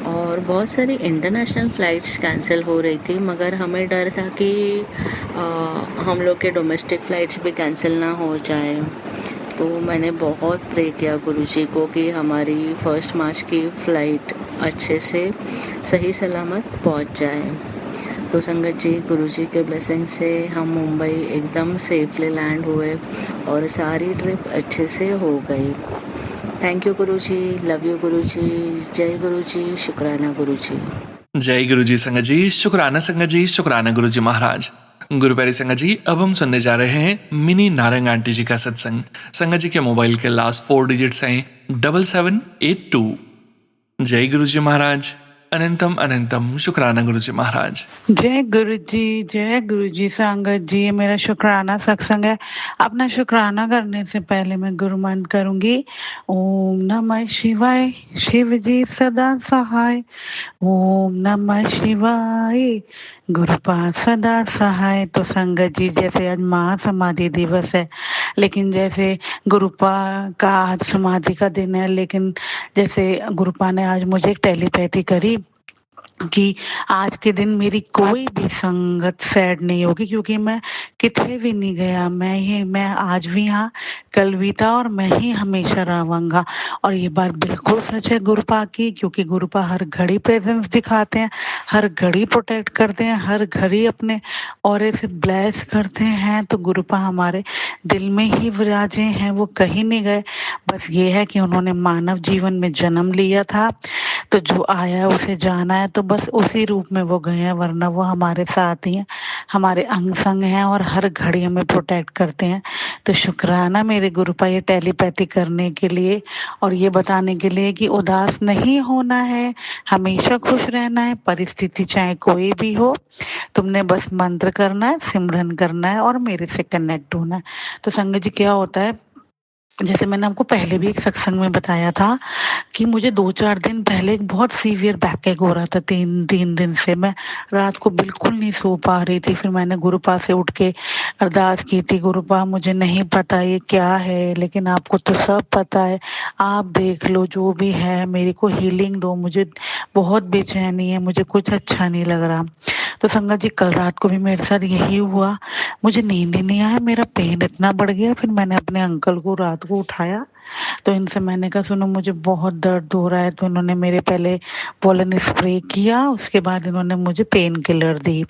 और बहुत सारी इंटरनेशनल फ़्लाइट्स कैंसिल हो रही थी, मगर हमें डर था कि हम लोग के डोमेस्टिक फ़्लाइट्स भी कैंसिल ना हो जाए। तो मैंने बहुत प्रे किया गुरुजी को कि हमारी 1 मार्च की फ़्लाइट अच्छे से सही सलामत पहुंच जाए। तो संगत जी, गुरुजी के ब्लेसिंग से हम मुंबई एकदम सेफली लैंड हुए और सारी ट्रिप अच्छे से हो गई। Thank you Guruji, love you Guruji. जय गुरुजी, शुक्राना गुरुजी। जय गुरु जी संगत जी, शुक्राना संगत जी, शुक्राना गुरु जी महाराज। गुरु प्यारी संगत जी, अब हम सुनने जा रहे हैं मिनी नारंग आंटी जी का सत्संग। संगत जी के मोबाइल के लास्ट 4 डिजिट्स हैं 7782। जय गुरु जी महाराज, अनंतम अनंतम शुक्राना गुरुजी महाराज। जय गुरु जी संगत जी। ये मेरा शुक्राना सत्संग है। अपना शुक्राना करने से पहले मैं गुरु मंत्र करूंगी। ओम नमः शिवाय, शिव जी सदा सहाय। ओम नमः शिवाय, गुरुपाद सदा सहाय। तो संगत जी, जैसे आज महासमाधि दिवस है, लेकिन जैसे गुरुपा का आज समाधि का दिन है, लेकिन जैसे गुरुपा ने आज मुझे एक टेलीपैथी करी कि आज के दिन मेरी कोई भी संगत सैड नहीं होगी, क्योंकि मैं किथे भी नहीं गया। मैं आज भी यहाँ, कल भी था और मैं ही हमेशा रहूंगा। और ये बात बिल्कुल सच है गुरुपा की, क्योंकि गुरुपा हर घड़ी प्रेजेंस दिखाते हैं, हर घड़ी प्रोटेक्ट करते हैं, हर घड़ी अपने औरे से ब्लेस करते हैं। तो गुरुपा हमारे दिल में ही विराजे हैं, वो कहीं नहीं गए। बस ये है कि उन्होंने मानव जीवन में जन्म लिया था, तो जो आया है उसे जाना है, तो बस उसी रूप में वो गए हैं, वरना वो हमारे साथ ही हैं, हमारे अंग संग हैं और हर घड़ी हमें प्रोटेक्ट करते हैं। तो शुक्राना मेरे गुरुपा ये टेलीपैथी करने के लिए और ये बताने के लिए कि उदास नहीं होना है, हमेशा खुश रहना है, परिस्थिति चाहे कोई भी हो। तुमने बस मंत्र करना है, सिमरन करना है और मेरे से कनेक्ट होना है। तो संगत जी, क्या होता है, जैसे मैंने आपको पहले भी एक सत्संग में बताया था कि मुझे 2-4 दिन पहले एक बहुत सीवियर बैकएक हो रहा था। तीन दिन से मैं रात को बिल्कुल नहीं सो पा रही थी। फिर मैंने गुरुपा से उठ के अरदास की थी, गुरुपा मुझे नहीं पता ये क्या है, लेकिन आपको तो सब पता है, आप देख लो, जो भी है मेरे को हीलिंग दो, मुझे बहुत बेचैनी है, मुझे कुछ अच्छा नहीं लग रहा। तो संगत जी, कल रात को भी मेरे साथ यही हुआ, मुझे नींद ही नहीं आया, मेरा पेन इतना बढ़ गया। फिर मैंने अपने अंकल को रात को उठाया, तो इनसे मैंने कहा सुनो मुझे बहुत दर्द हो रहा है। तो इन्होंने मेरे पहले पोलन स्प्रे किया, उसके बाद इन्होंने मुझे पेन किलर दी,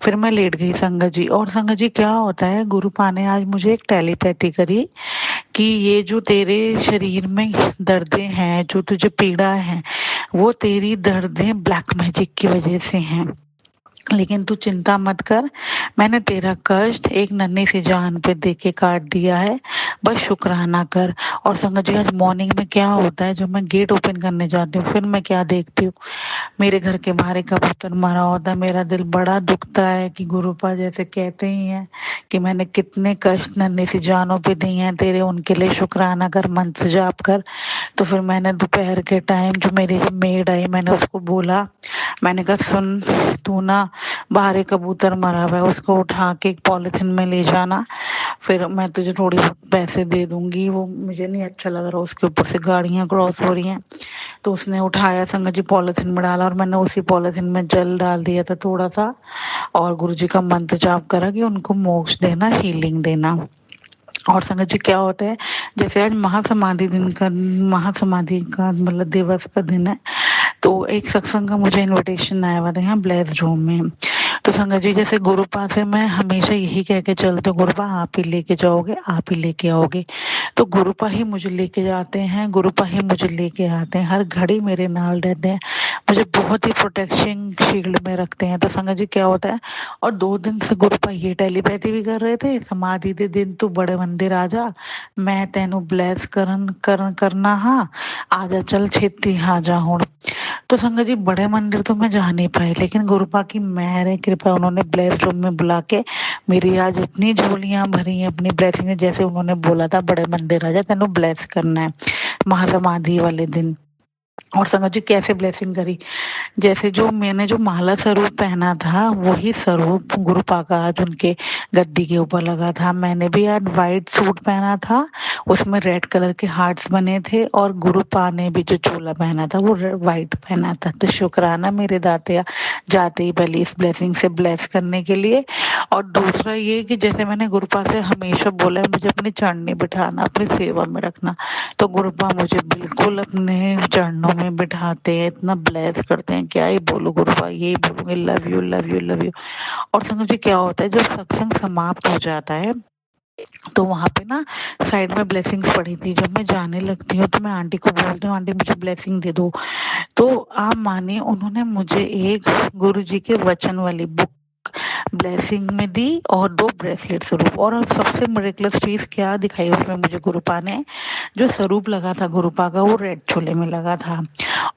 फिर मैं लेट गई संगत जी। और संगत जी, क्या होता है, गुरुपा ने आज मुझे एक टेलीपैथी करी कि ये जो तेरे शरीर में दर्दें हैं, जो तुझे पीड़ा है, वो तेरी दर्दें ब्लैक मैजिक की वजह से हैं, लेकिन तू चिंता मत कर, मैंने तेरा कष्ट एक नन्ही सी जान पे दे के काट दिया है, बस शुक्राना कर। और संगत जी, आज मॉर्निंग में क्या होता है, जब मैं गेट ओपन करने जाती हूँ, फिर मैं क्या देखती हूँ, मेरे घर के बाहर एक कबूतर मरा होता है। मेरा दिल बड़ा दुखता है कि गुरुपा जैसे कहते ही हैं कि मैंने कितने कष्ट नन्ही सी जानों पे दिए हैं तेरे, उनके लिए शुक्राना कर, मंत्र जाप कर। तो फिर मैंने दोपहर के टाइम जो मेरी मेड आई, मैंने उसको बोला, मैंने कहा सुन, तू ना बाहर एक कबूतर मरा हुआ है, उसको उठा के एक पॉलिथीन में ले जाना, फिर मैं तुझे थोड़ी बहुत पैसे दे दूंगी। वो मुझे नहीं अच्छा लग रहा, उसके ऊपर से गाड़ियां क्रॉस हो रही हैं। तो उसने उठाया संगत जी, पॉलिथीन में डाला और मैंने उसी पॉलिथीन में जल डाल दिया था थोड़ा सा, और गुरुजी का मंत्र जाप करा कि उनको मोक्ष देना, हीलिंग देना। और संगत जी, क्या होता है, जैसे आज महासमाधि का मतलब दिवस का दिन है, तो एक सत्संग का मुझे इनविटेशन आया हुआ था यहाँ ब्लेस्ड रूम में। तो संगत जी, जैसे गुरुपा से मैं हमेशा यही कह के चलती हूँ, गुरुपा आप ही लेके जाओगे, आप ही लेके आओगे। तो गुरुपा ही मुझे लेके जाते हैं, गुरुपा ही मुझे लेके आते हैं, हर घड़ी मेरे नाल रहते हैं, मुझे बहुत ही प्रोटेक्शन शील्ड में रखते हैं। तो संगत जी, क्या होता है, और 2 दिन से गुरुपा ये टेलीपैथी भी कर रहे थे, समाधि दे दिन तू बड़े मंदिर आ जा, मैं तेनू ब्लेस करना, हाँ आजा, चल छेती आ जा हुण। तो संगत जी, बड़े मंदिर तो मैं जा नहीं पाई, लेकिन गुरुपा की मेहर है, कृपा, उन्होंने ब्लेस्ड रूम में बुला के मेरी आज इतनी झोलियां भरी हैं अपनी ब्लेसिंग, जैसे उन्होंने बोला था बड़े मंदिर आ जा, तेनू ब्लेस करना है महासमाधि वाले दिन। और संगत जी, कैसे ब्लेसिंग करी, जैसे जो मैंने जो माला स्वरूप पहना था, वही स्वरूप गुरुपा का आज उनके गद्दी के ऊपर लगा था। मैंने भी आज वाइट सूट पहना था, उसमें रेड कलर के हार्ट्स बने थे, और गुरुपा ने भी जो चोला पहना था वो वाइट पहना था। तो शुक्राना मेरे दातिया, जाते ही पहले इस ब्लेसिंग से ब्लेस करने के लिए। और दूसरा ये कि जैसे मैंने गुरुपा से हमेशा बोला है मुझे अपने चरणनी बिठाना, अपनी सेवा में रखना, तो गुरुपा मुझे बिल्कुल अपने चरणों में बिठाते हैं, इतना ब्लेस करते हैं, क्या ही बोलूं गुरुपा, यही बोलूंगी, love you love you love you. और संगत जी, क्या होता है, जब सत्संग समाप्त हो जाता है तो वहां पे ना साइड में ब्लेसिंग्स पड़ी थी, जब मैं जाने लगती हूँ तो मैं आंटी को बोलती हूँ, आंटी मुझे ब्लेसिंग दे दो। तो आप मानिए, उन्होंने मुझे एक गुरुजी के वचन वाली बुक ब्लेसिंग में दी और 2 ब्रेसलेट स्वरूप। और सबसे मिरेकलस चीज क्या दिखाई उसमें मुझे गुरुपा ने, जो स्वरूप लगा था गुरुपा का वो रेड छोले में लगा था,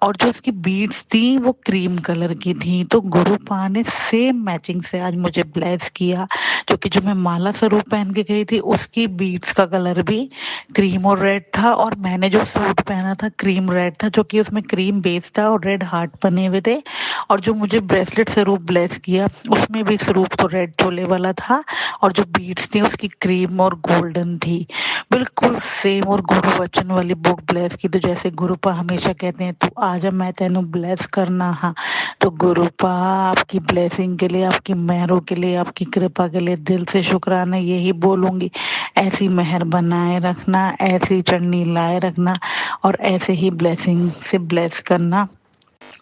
और जो उसकी बीड्स थी वो क्रीम कलर की थी। तो गुरुपा ने सेम मैचिंग से आज मुझे ब्लेस किया, क्योंकि जो मैं माला स्वरूप पहन के गई थी उसकी बीड्स का कलर भी क्रीम और रेड था, और मैंने जो सूट पहना था क्रीम रेड था, जो कि उसमें क्रीम बेस था और रेड हार्ट बने हुए थे। और जो मुझे ब्रेसलेट स्वरूप ब्लेस किया उसमें भी स्वरूप तो रेड छोले वाला था, और जो बीड्स थी उसकी क्रीम और गोल्डन थी, बिल्कुल सेम। और गुरु वचन वाली बुक ब्लेस की, तो जैसे गुरुपा हमेशा कहते हैं तू आजा मैं तेनू ब्लेस करना हाँ, तो गुरुपा आपकी ब्लेसिंग के लिए, आपकी मेहरों के लिए, आपकी कृपा के लिए दिल से शुक्राना यही बोलूंगी। ऐसी मेहर बनाए रखना, ऐसी चढ़नी लाए रखना, और ऐसे ही ब्लेसिंग से ब्लेस करना।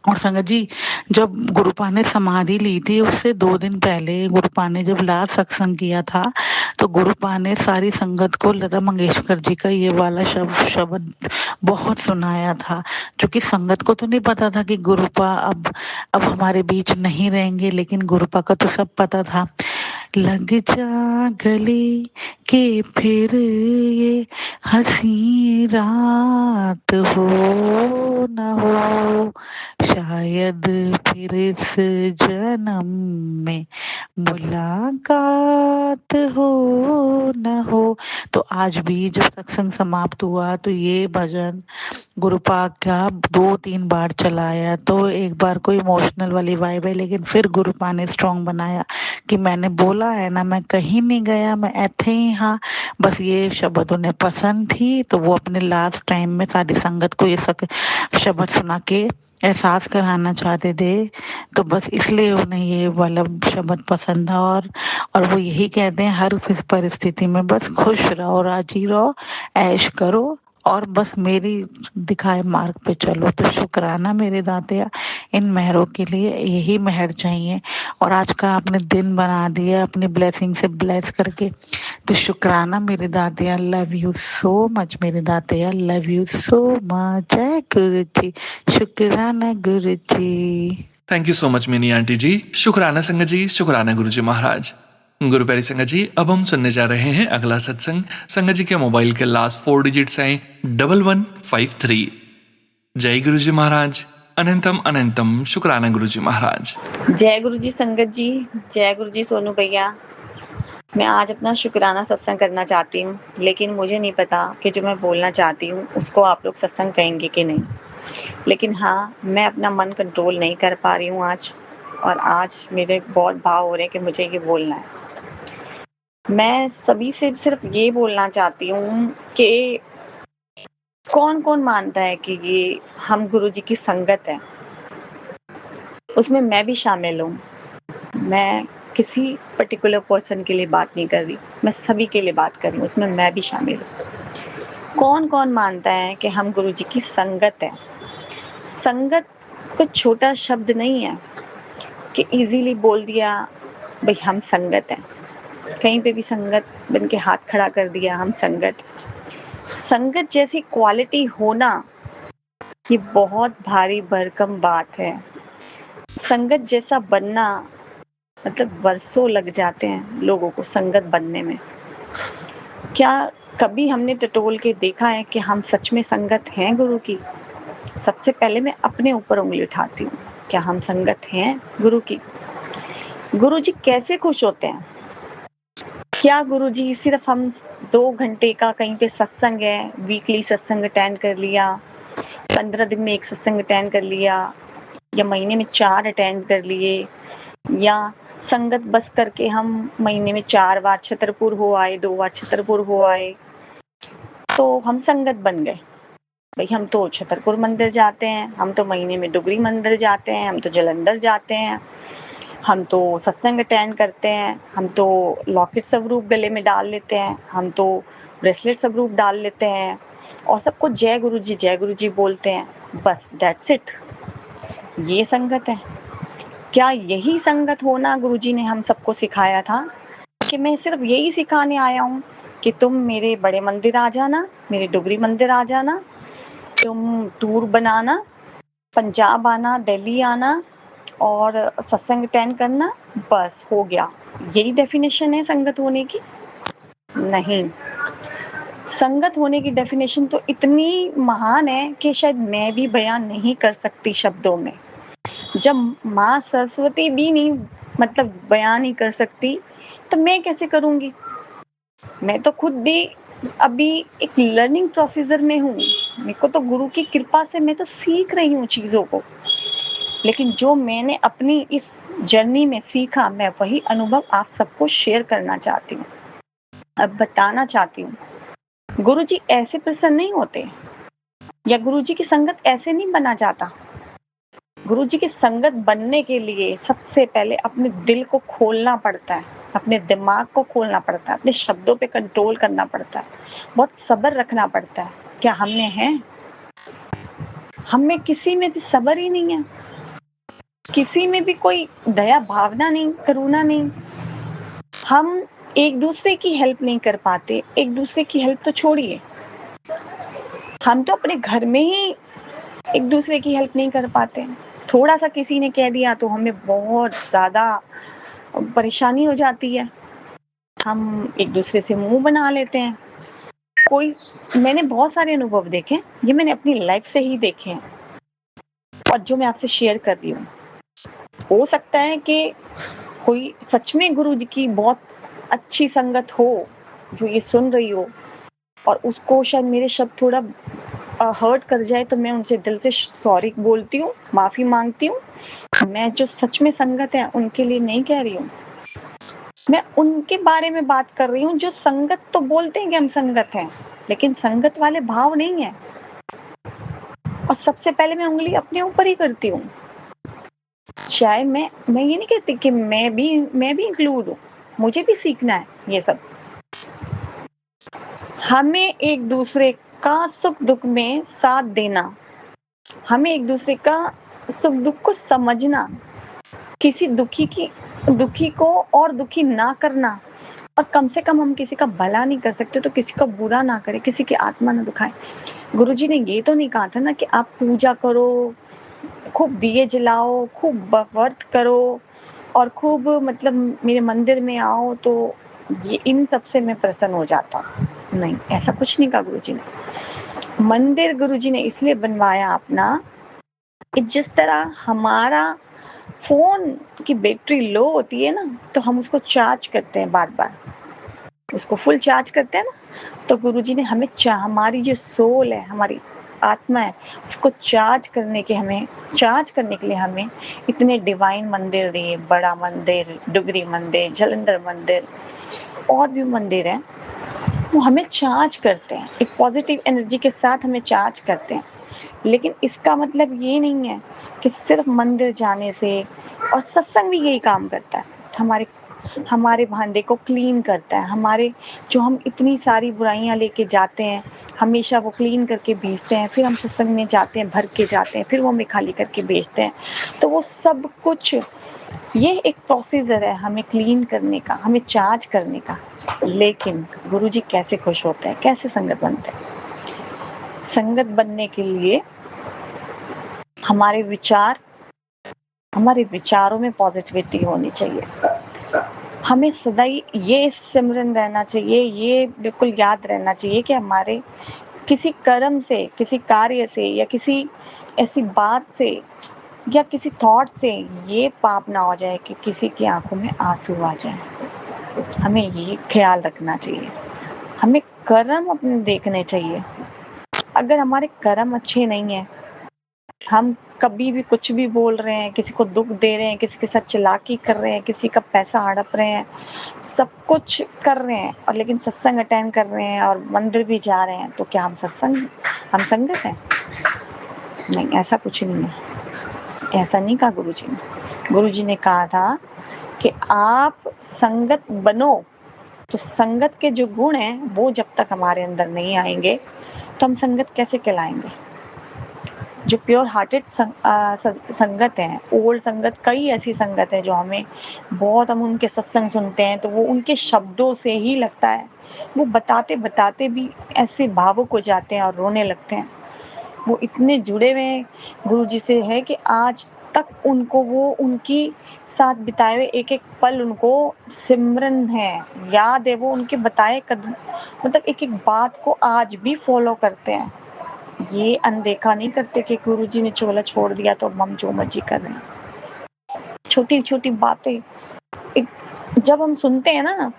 और संगत जी, जब गुरुपा ने समाधि ली थी उससे 2 दिन पहले गुरुपा ने जब लास्ट सत्संग किया था, तो गुरुपा ने सारी संगत को लता मंगेशकर जी का ये वाला शब्द बहुत सुनाया था, जो कि संगत को तो नहीं पता था कि गुरुपा अब हमारे बीच नहीं रहेंगे, लेकिन गुरुपा का तो सब पता था। लग जा गले के फिर ये हंसी रात हो न हो, शायद फिर इस जन्म में मुलाकात हो न हो। तो आज भी जब सत्संग समाप्त हुआ तो ये भजन गुरुपा का 2-3 बार चलाया, तो एक बार कोई इमोशनल वाली वाइब है, लेकिन फिर गुरुपा ने स्ट्रॉन्ग बनाया कि मैंने बोला है ना मैं कहीं नहीं गया, मैं ऐथे ही हाँ। बस ये शब्द उन्हें पसंद थी, तो वो अपने लास्ट टाइम में सारी संगत को ये शब्द सुना के एहसास कराना चाहते थे, तो बस इसलिए उन्हें ये वाला शब्द पसंद था। और वो यही कहते हैं हर परिस्थिति में बस खुश रहो, राजी रहो, ऐश करो, और बस मेरी दिखाए मार्ग पे चलो। तो शुक्राना मेरे दातिया इन मेहरों के लिए, यही मेहर चाहिए। और आज का आपने दिन बना दिया अपनी ब्लेसिंग से ब्लेस करके, तो शुक्राना मेरे दातिया, लव यू सो मच मेरे दातिया, लव यू सो मच। जय गुरु जी, शुक्राना Guru ji. Thank you so much Mini aunty ji. शुक्राना संगत जी, शुक्राना गुरु जी महाराज। गुरु प्यारी संगत जी, अब हम सुनने जा रहे हैं अगला सत्संग। संगत जी के मोबाइल के लास्ट 4 डिजिट्स हैं 1153। जय गुरु जी महाराज, अनंतम अनंतम शुक्राना गुरु जी महाराज। जय गुरु जी संगत जी, जय गुरु जी सोनू भैया। मैं आज अपना शुक्राना सत्संग करना चाहती हूँ, लेकिन मुझे नहीं पता कि जो मैं बोलना चाहती हूँ उसको आप लोग सत्संग कहेंगे कि नहीं। लेकिन हाँ, मैं अपना मन कंट्रोल नहीं कर पा रही हूँ आज, और आज मेरे बहुत भाव हो रहे हैं कि मुझे ये बोलना है। मैं सभी से सिर्फ ये बोलना चाहती हूँ कि कौन कौन मानता है कि ये हम गुरु जी की संगत है, उसमें मैं भी शामिल हूँ। मैं किसी पर्टिकुलर पर्सन के लिए बात नहीं कर रही, मैं सभी के लिए बात कर रही हूँ, उसमें मैं भी शामिल हूँ। कौन कौन मानता है कि हम गुरु जी की संगत है। संगत कोई छोटा शब्द नहीं है कि इजीली बोल दिया भाई हम संगत हैं, कहीं पे भी संगत बन के हाथ खड़ा कर दिया हम संगत। संगत जैसी क्वालिटी होना ये बहुत भारी भरकम बात है। संगत जैसा बनना मतलब वर्षों लग जाते हैं लोगों को संगत बनने में। क्या कभी हमने टटोल के देखा है कि हम सच में संगत हैं गुरु की? सबसे पहले मैं अपने ऊपर उंगली उठाती हूँ, क्या हम संगत हैं गुरु की? गुरु जी कैसे खुश होते हैं? क्या गुरु जी सिर्फ हम 2 घंटे का कहीं पे सत्संग है, वीकली सत्संग अटेंड कर लिया, 15 दिन में 1 सत्संग अटेंड कर लिया, या महीने में 4 अटेंड कर लिए, या संगत बस करके हम महीने में 4 बार छतरपुर हो आए, 2 बार छतरपुर हो आए, तो हम संगत बन गए? भाई हम तो छतरपुर मंदिर जाते हैं, हम तो महीने में डुगरी मंदिर जाते हैं, हम तो जलंधर जाते हैं, हम तो सत्संग अटेंड करते हैं, हम तो लॉकेट स्वरूप गले में डाल लेते हैं, हम तो ब्रेसलेट स्वरूप डाल लेते हैं, और सबको जय गुरु जी बोलते हैं, बस दैट्स इट। ये संगत है क्या? यही संगत होना गुरुजी ने हम सबको सिखाया था कि मैं सिर्फ यही सिखाने आया हूँ कि तुम मेरे बड़े मंदिर आ जाना, मेरे डुगरी मंदिर आ जाना, तुम टूर बनाना, पंजाब आना, दिल्ली आना और सत्संग अटेंड करना, बस हो गया। यही डेफिनेशन है संगत होने की? नहीं। संगत होने की डेफिनेशन तो इतनी महान है कि शायद मैं भी बयान नहीं कर सकती शब्दों में। जब माँ सरस्वती भी नहीं मतलब बयान नहीं कर सकती तो मैं कैसे करूँगी? मैं तो खुद भी अभी एक लर्निंग प्रोसीजर में हूँ। मेरे को तो गुरु की कृपा से मैं तो सीख रही हूँ चीज़ों को। लेकिन जो मैंने अपनी इस जर्नी में सीखा, मैं वही अनुभव आप सबको शेयर करना चाहती हूँ। अब बताना चाहती हूँ, गुरुजी ऐसे प्रसन्न नहीं होते या गुरुजी की संगत ऐसे नहीं बना जाता। गुरुजी की संगत बनने के लिए सबसे पहले अपने दिल को खोलना पड़ता है, अपने दिमाग को खोलना पड़ता है, अपने शब्दों पे कंट्रोल करना पड़ता है, बहुत सब्र रखना पड़ता है। क्या हम में है? हम में किसी में भी सब्र ही नहीं है, किसी में भी कोई दया भावना नहीं, करुणा नहीं। हम एक दूसरे की हेल्प नहीं कर पाते। एक दूसरे की हेल्प तो छोड़िए, हम तो अपने घर में ही एक दूसरे की हेल्प नहीं कर पाते। थोड़ा सा किसी ने कह दिया तो हमें बहुत ज़्यादा परेशानी हो जाती है। हम एक दूसरे से मुंह बना लेते हैं। मैंने बहुत सारे अनुभव देखे, ये मैंने अपनी लाइफ से ही देखे हैं और जो मैं आपसे शेयर कर रही हूँ। हो सकता है कि कोई सच में गुरु जी की बहुत अच्छी संगत हो, जो ये सुन रही हो और उसको शायद मेरे शब्द थोड़ा हर्ट कर जाए तो मैं उनसे दिल से सॉरी बोलती हूँ, माफ़ी मांगती हूँ। मैं जो सच में संगत है उनके लिए नहीं कह रही हूँ, मैं उनके बारे में बात कर रही हूँ जो संगत तो बोलते हैं कि हम संगत हैं, लेकिन संगत वाले भाव नहीं है। और सबसे पहले मैं उंगली अपने ऊपर ही करती हूँ। शायद मैं ये नहीं कहती कि मैं भी इंक्लूड हूँ, मुझे भी सीखना है ये सब। हमें एक दूसरे का सुख दुख में साथ देना, हमें एक दूसरे का सुख दुख को समझना, किसी दुखी को और दुखी ना करना, और कम से कम हम किसी का भला नहीं कर सकते तो किसी का बुरा ना करें, किसी की आत्मा ना दुखाएं। गुरुजी ने ये तो नहीं कहा था ना कि आप पूजा करो, खूब दिए जलाओ, खूब व्रत करो और खूब मतलब मेरे मंदिर में आओ तो ये इन सब से मैं प्रसन्न हो जाता। नहीं, ऐसा कुछ नहीं कहा गुरुजी ने। मंदिर गुरुजी ने इसलिए बनवाया अपना कि जिस तरह हमारा फोन की बैटरी लो होती है ना, तो हम उसको चार्ज करते हैं, बार बार उसको फुल चार्ज करते हैं ना, तो गुरुजी ने हमें हमारी जो सोल है, हमारी आत्मा है, उसको चार्ज करने के लिए हमें इतने डिवाइन मंदिर दिए। बड़ा मंदिर, डुगरी मंदिर, जलंधर मंदिर और भी मंदिर हैं, वो हमें चार्ज करते हैं, एक पॉजिटिव एनर्जी के साथ हमें चार्ज करते हैं। लेकिन इसका मतलब ये नहीं है कि सिर्फ मंदिर जाने से, और सत्संग भी यही काम करता है, हमारे भांडे को क्लीन करता है। हमारे जो हम इतनी सारी बुराइयां लेके जाते हैं, हमेशा वो क्लीन करके भेजते हैं, फिर हम सत्संग में जाते हैं, भर के जाते हैं, फिर वो हमें खाली करके भेजते हैं। तो वो सब कुछ ये एक प्रोसीजर है हमें क्लीन करने का, हमें चार्ज करने का। लेकिन गुरुजी कैसे खुश होते हैं, कैसे संगत बनते हैं? संगत बनने के लिए हमारे विचारों में पॉजिटिविटी होनी चाहिए। हमें सदा ये सिमरन रहना चाहिए, ये बिल्कुल याद रहना चाहिए कि हमारे किसी कर्म से, किसी कार्य से या किसी ऐसी बात से या किसी थॉट से ये पाप ना हो जाए कि किसी की आंखों में आंसू आ जाए। हमें ये ख्याल रखना चाहिए। हमें कर्म अपने देखने चाहिए। अगर हमारे कर्म अच्छे नहीं है, हम कभी भी कुछ भी बोल रहे हैं, किसी को दुख दे रहे हैं, किसी के साथ चालाकी कर रहे हैं, किसी का पैसा हड़प रहे हैं, सब कुछ कर रहे हैं और लेकिन सत्संग अटेंड कर रहे हैं और मंदिर भी जा रहे हैं, तो क्या हम संगत हैं? नहीं, ऐसा कुछ नहीं है। ऐसा नहीं कहा गुरुजी ने। गुरुजी ने कहा था कि आप संगत बनो, तो संगत के जो गुण हैं वो जब तक हमारे अंदर नहीं आएंगे तो हम संगत कैसे कहलाएंगे? जो प्योर हार्टेड संगत है, ओल्ड संगत, कई ऐसी संगत है जो हमें बहुत, हम उनके सत्संग सुनते हैं तो वो उनके शब्दों से ही लगता है, वो बताते बताते भी ऐसे भावुक हो जाते हैं और रोने लगते हैं। वो इतने जुड़े हुए गुरुजी से है कि आज तक उनको वो उनकी साथ बिताए हुए एक-एक पल उनको सिमरन है, याद है, वो उनके बताए कदम मतलब एक-एक बात को आज भी फ़ॉलो करते हैं। ये अनदेखा नहीं करते कि गुरुजी ने चोला छोड़ दिया तो अब हम जो मर्ज़ी कर रहे हैं। छोटी-छोटी बातें एक जब हम सुनते हैं ना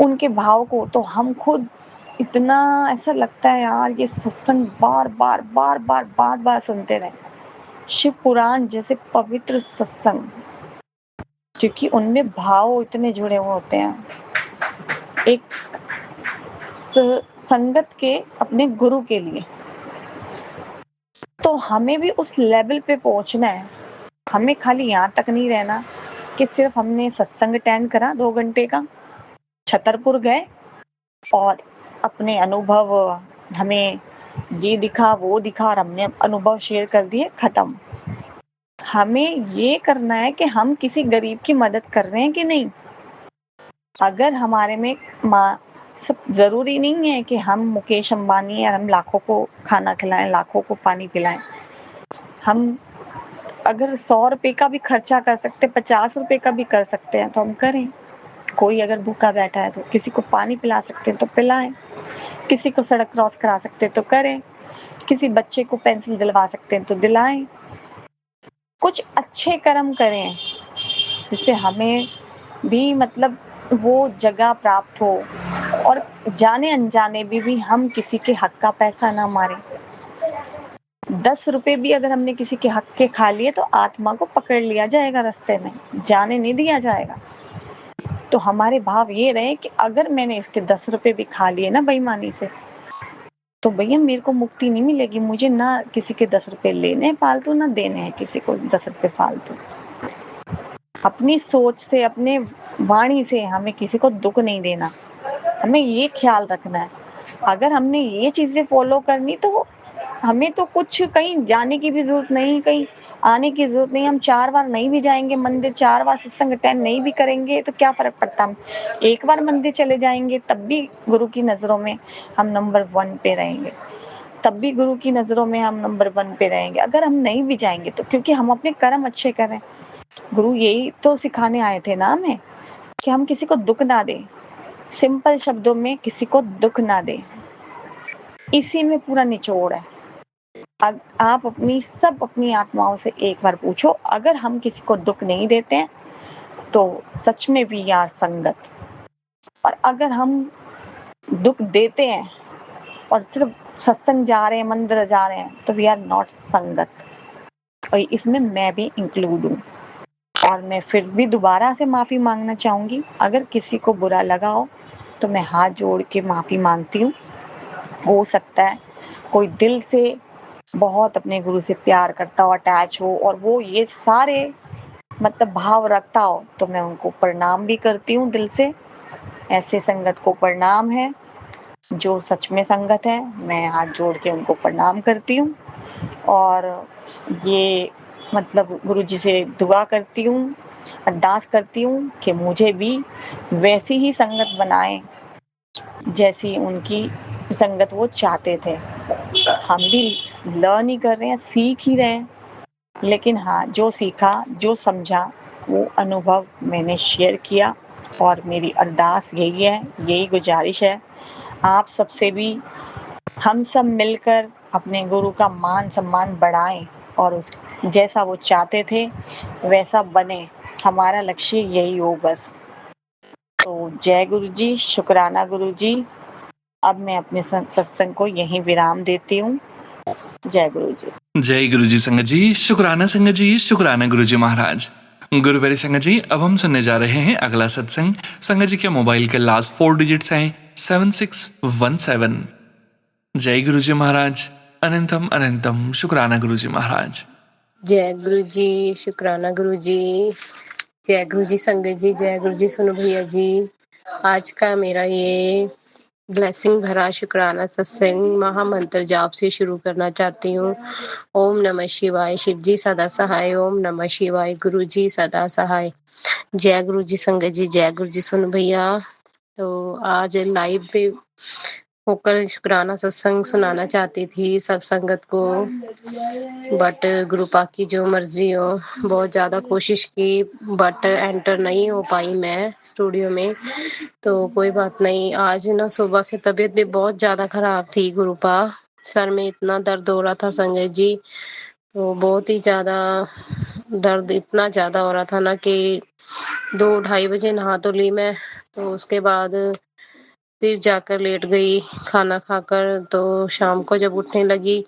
उनके भाव को, तो हम खुद इतना ऐसा लगता है यार ये सत्संग बार-बार, बार-बार, बार-बार सुनते रहें। शिव पुराण जैसे पवित्र सत्संग, क्योंकि उनमें भाव इतने जुड़े हुए होते हैं। एक संगत के अपने गुरु के लिए, तो हमें भी उस लेवल पे पहुंचना है। हमें खाली यहाँ तक नहीं रहना कि सिर्फ हमने सत्संग अटेंड करा 2 घंटे का, छतरपुर गए और अपने अनुभव हमें ये दिखा वो दिखा और हमने अनुभव शेयर कर दिए, खत्म। हमें ये करना है कि हम किसी गरीब की मदद कर रहे हैं कि नहीं। अगर हमारे में सब जरूरी नहीं है कि हम मुकेश अंबानी और हम लाखों को खाना खिलाएं, लाखों को पानी पिलाएं। हम अगर 100 रुपए का भी खर्चा कर सकते, 50 रुपए का भी कर सकते हैं तो हम करें। कोई अगर भूखा बैठा है तो किसी को पानी पिला सकते हैं तो पिलाएं, किसी को सड़क क्रॉस करा सकते हैं तो करें, किसी बच्चे को पेंसिल दिलवा सकते हैं तो दिलाएं। कुछ अच्छे कर्म करें जिससे हमें भी मतलब वो जगह प्राप्त हो, और जाने अनजाने भी हम किसी के हक का पैसा ना मारें। 10 रुपए भी अगर हमने किसी के हक के खा लिए तो आत्मा को पकड़ लिया जाएगा, रास्ते में जाने नहीं दिया जाएगा। तो हमारे भाव ये रहे कि अगर मैंने इसके 10 रुपए भी खा लिए ना बेईमानी से, तो भैया मेरे को मुक्ति नहीं मिलेगी। मुझे ना किसी के 10 रुपए लेने हैं फालतू, ना देने हैं किसी को 10 रुपए फालतू। अपनी सोच से, अपने वाणी से हमें किसी को दुख नहीं देना, हमें ये ख्याल रखना है। अगर हमने ये चीजें फॉलो करनी तो हमें तो कुछ कहीं जाने की भी जरूरत नहीं, कहीं आने की जरूरत नहीं। हम 4 बार नहीं भी जाएंगे मंदिर, 4 बार सत्संग अटेंड नहीं भी करेंगे तो क्या फर्क पड़ता। हम 1 बार मंदिर चले जाएंगे तब भी गुरु की नजरों में हम नंबर 1 पे रहेंगे, तब भी गुरु की नजरों में हम नंबर 1 पे रहेंगे। अगर हम नहीं भी जाएंगे तो क्योंकि हम अपने कर्म अच्छे करें। गुरु यही तो सिखाने आए थे ना हमें कि हम किसी को दुख ना दें, सिंपल शब्दों में किसी को दुख ना दें। इसी में पूरा निचोड़ है। आप अपनी आत्माओं से एक बार पूछो, अगर हम किसी को दुख नहीं देते हैं तो सच में वी आर संगत, और अगर हम दुख देते हैं और सिर्फ सत्संग जा रहे हैं, मंदिर जा रहे हैं, तो वी आर नॉट संगत। और इसमें मैं भी इंक्लूड हूँ। और मैं फिर भी दोबारा से माफी मांगना चाहूंगी। अगर किसी को बुरा लगा हो तो मैं हाथ जोड़ के माफी मांगती हूँ। हो सकता है कोई दिल से बहुत अपने गुरु से प्यार करता हो, अटैच हो, और वो ये सारे मतलब भाव रखता हो, तो मैं उनको प्रणाम भी करती हूँ दिल से। ऐसे संगत को प्रणाम है जो सच में संगत है। मैं हाथ जोड़ के उनको प्रणाम करती हूँ और ये मतलब गुरुजी से दुआ करती हूँ, अरदास करती हूँ कि मुझे भी वैसी ही संगत बनाए जैसी उनकी संगत वो चाहते थे। हम भी लर्न ही कर रहे हैं, सीख ही रहे हैं, लेकिन हाँ, जो सीखा, जो समझा, वो अनुभव मैंने शेयर किया। और मेरी अरदास यही है, यही गुजारिश है आप सबसे भी, हम सब मिलकर अपने गुरु का मान सम्मान बढ़ाएं और उस जैसा वो चाहते थे वैसा बने। हमारा लक्ष्य यही हो बस। तो जय गुरु जी, शुक्राना गुरु जी। अब मैं अपने सत्संग को यहीं विराम देती हूँ। जय गुरु जी। जय गुरु जी संगत जी, शुक्राना संगत जी, शुक्राना गुरु जी महाराज। गुरुवेरी संगत जी, अब हम सुनने जा रहे हैं अगला सत्संग। संगत जी के मोबाइल के लास्ट 4 डिजिट्स हैं 7617। जय गुरु जी महाराज, अनंतम अनंतम शुक्राना गुरु जी महाराज। जय गुरु जी, शुक्राना गुरु जी। जय गुरु जी संगत जी, जय गुरु जी सोनू भैया जी। आज का मेरा ये ब्लेसिंग भरा शुक्राना सत्संग महामंत्र जाप से शुरू करना चाहती हूँ। ओम नमः शिवाय, शिव जी सदा सहाय। ओम नमः शिवाय, गुरु जी सदा सहाय। जय गुरु जी संगत जी, जय गुरु जी सोनू भैया। तो आज लाइव पे होकर शुक्राना सत्संग सुनाना चाहती थी सब संगत को, बट गुरुपा की जो मर्जी हो। बहुत ज़्यादा कोशिश की बट एंटर नहीं हो पाई मैं स्टूडियो में। तो कोई बात नहीं, आज ना सुबह से तबीयत भी बहुत ज़्यादा ख़राब थी गुरुपा। सर में इतना दर्द हो रहा था संजय जी, तो बहुत ही ज़्यादा दर्द इतना ज़्यादा हो रहा था ना कि 2-2:30 बजे नहा तो ली मैं, तो उसके बाद फिर जाकर लेट गई खाना खाकर। तो शाम को जब उठने लगी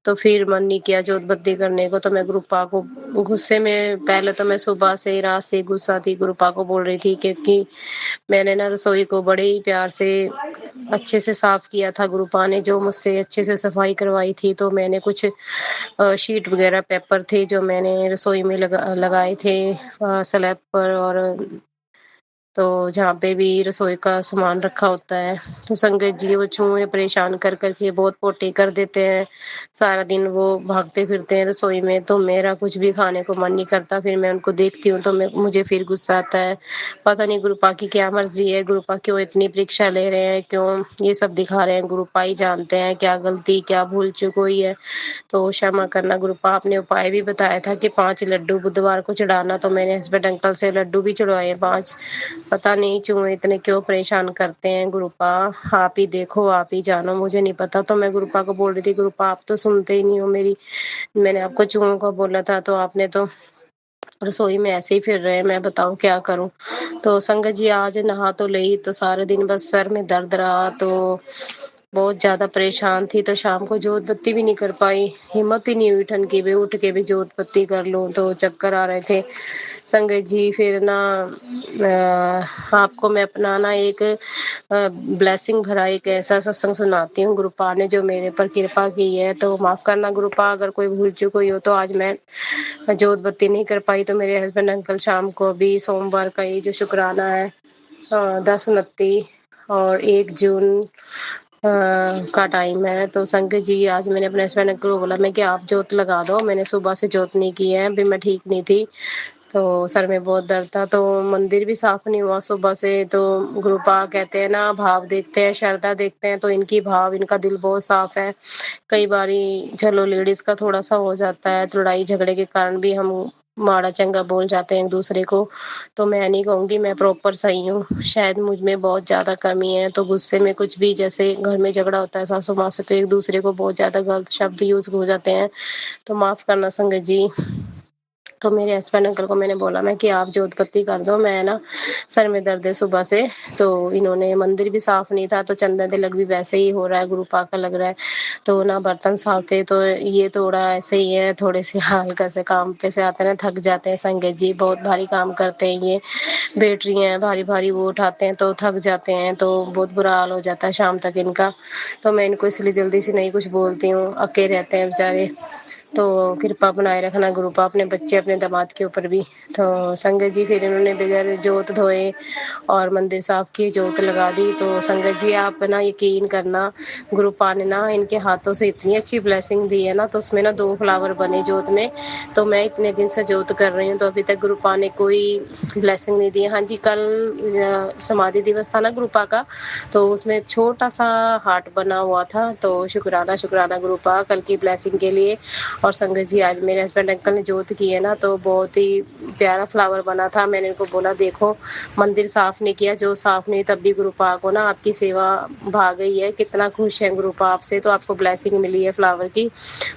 तो फिर मन नहीं किया जोत बत्ती करने को। तो मैं गुरुपा को गुस्से में, पहले तो मैं सुबह से रात से गुस्सा थी, गुरुपा को बोल रही थी क्योंकि मैंने ना रसोई को बड़े ही प्यार से अच्छे से साफ किया था। गुरुपा ने जो मुझसे अच्छे से सफाई करवाई थी, तो मैंने कुछ शीट वगैरह पेपर थे जो मैंने रसोई में लगाए थे स्लैब पर, और तो जहाँ पे भी रसोई का सामान रखा होता है। तो संगत जी वो चूहे परेशान कर करके बहुत पोटी कर देते हैं। सारा दिन वो भागते फिरते हैं रसोई में, तो मेरा कुछ भी खाने को मन नहीं करता। फिर मैं उनको देखती हूँ तो मुझे फिर गुस्सा आता है। पता नहीं गुरुपा की क्या मर्जी है, गुरुपा क्यों इतनी परीक्षा ले रहे हैं, क्यों ये सब दिखा रहे हैं। गुरुपा ही जानते हैं क्या गलती क्या भूल चूक हुई है, तो क्षमा करना गुरुपा। आपने उपाय भी बताया था कि 5 लड्डू बुधवार को चढ़ाना, तो मैंने हस्बैंड अंकल से लड्डू भी चढ़वाए हैं 5। पता नहीं चूहे इतने क्यों परेशान करते हैं गुरुपा। आप ही देखो आप ही जानो, मुझे नहीं पता। तो मैं गुरुपा को बोल रही थी गुरुपा आप तो सुनते ही नहीं हो मेरी। मैंने आपको चूहों का बोला था तो आपने तो रसोई में ऐसे ही फिर रहे हैं, मैं बताऊं क्या करूं। तो संगत जी आज नहा तो ली, तो सारे दिन बस सर में दर्द रहा, तो बहुत ज़्यादा परेशान थी। तो शाम को जोत बत्ती भी नहीं कर पाई, हिम्मत ही नहीं हुई ठन की भी उठ के भी जोत बत्ती कर लूं, तो चक्कर आ रहे थे संगत जी। फिर ना आपको मैं अपना ना एक ब्लेसिंग भरा एक ऐसा सत्संग सुनाती हूँ गुरुपा ने जो मेरे पर कृपा की है। तो माफ़ करना गुरुपा अगर कोई भूल चूक हुई हो। तो आज मैं जोत बत्ती नहीं कर पाई, तो मेरे हस्बैंड अंकल शाम को अभी सोमवार का ये जो शुक्राना है 10/29 और 1 जून का टाइम है। तो संगत जी आज मैंने अपने हस्बैंड अंकल को बोला मैं कि आप जोत लगा दो, मैंने सुबह से जोत नहीं की है, अभी मैं ठीक नहीं थी, तो सर में बहुत दर्द था, तो मंदिर भी साफ नहीं हुआ सुबह से। तो गुरुपा कहते हैं ना भाव देखते हैं श्रद्धा देखते हैं, तो इनकी भाव इनका दिल बहुत साफ है। कई बारी चलो लेडीज का थोड़ा सा हो जाता है, लड़ाई झगड़े के कारण भी हम माड़ा चंगा बोल जाते हैं एक दूसरे को। तो मैं नहीं कहूँगी, मैं प्रॉपर सही हूँ, शायद मुझ में बहुत ज़्यादा कमी है। तो गुस्से में कुछ भी, जैसे घर में झगड़ा होता है सासू माँ से, तो एक दूसरे को बहुत ज़्यादा गलत शब्द यूज़ हो जाते हैं, तो माफ़ करना संगत जी। तो मेरे हस्बैंड अंकल को मैंने बोला मैं कि आप जोत बत्ती कर दो, मैं ना सर में दर्द है सुबह से। तो इन्होंने, मंदिर भी साफ नहीं था, तो चंदन तिलक भी वैसे ही हो रहा है गुरुपा का लग रहा है, तो ना बर्तन साफ थे। तो ये थोड़ा ऐसे ही है, थोड़े से हल्का से काम पे से आते हैं ना, थक जाते हैं संगत जी, बहुत भारी काम करते हैं ये, बैटरी हैं भारी भारी वो उठाते हैं तो थक जाते हैं, तो बहुत बुरा हाल हो जाता है शाम तक इनका। तो मैं इनको इसलिए जल्दी से नहीं कुछ बोलती हूँ, अकेले रहते हैं बेचारे। तो कृपा बनाए रखना गुरुपा अपने बच्चे अपने दामाद के ऊपर भी। तो संगत जी फिर इन्होंने बगैर जोत धोए और मंदिर साफ किए जोत लगा दी। तो संगत जी आप ना यकीन करना, गुरुपा ने ना इनके हाथों से इतनी अच्छी ब्लेसिंग दी है ना, तो उसमें ना 2 फ्लावर बने जोत में। तो मैं इतने दिन से जोत कर रही हूँ, तो अभी तक गुरुपा ने कोई ब्लेसिंग नहीं दी। हाँ जी, कल समाधि दिवस था ना गुरुपा का, तो उसमें छोटा सा हार्ट बना हुआ था। तो शुक्राना शुक्राना गुरुपा कल की ब्लेसिंग के लिए। और संगत जी आज मेरे हस्बैंड अंकल ने जोत की है ना, तो बहुत ही प्यारा फ्लावर बना था। मैंने इनको बोला देखो मंदिर साफ नहीं किया, जो साफ नहीं, तब भी गुरुपा को ना आपकी सेवा भाग गई है, कितना खुश है गुरुपा आपसे, तो आपको ब्लेसिंग मिली है फ्लावर की।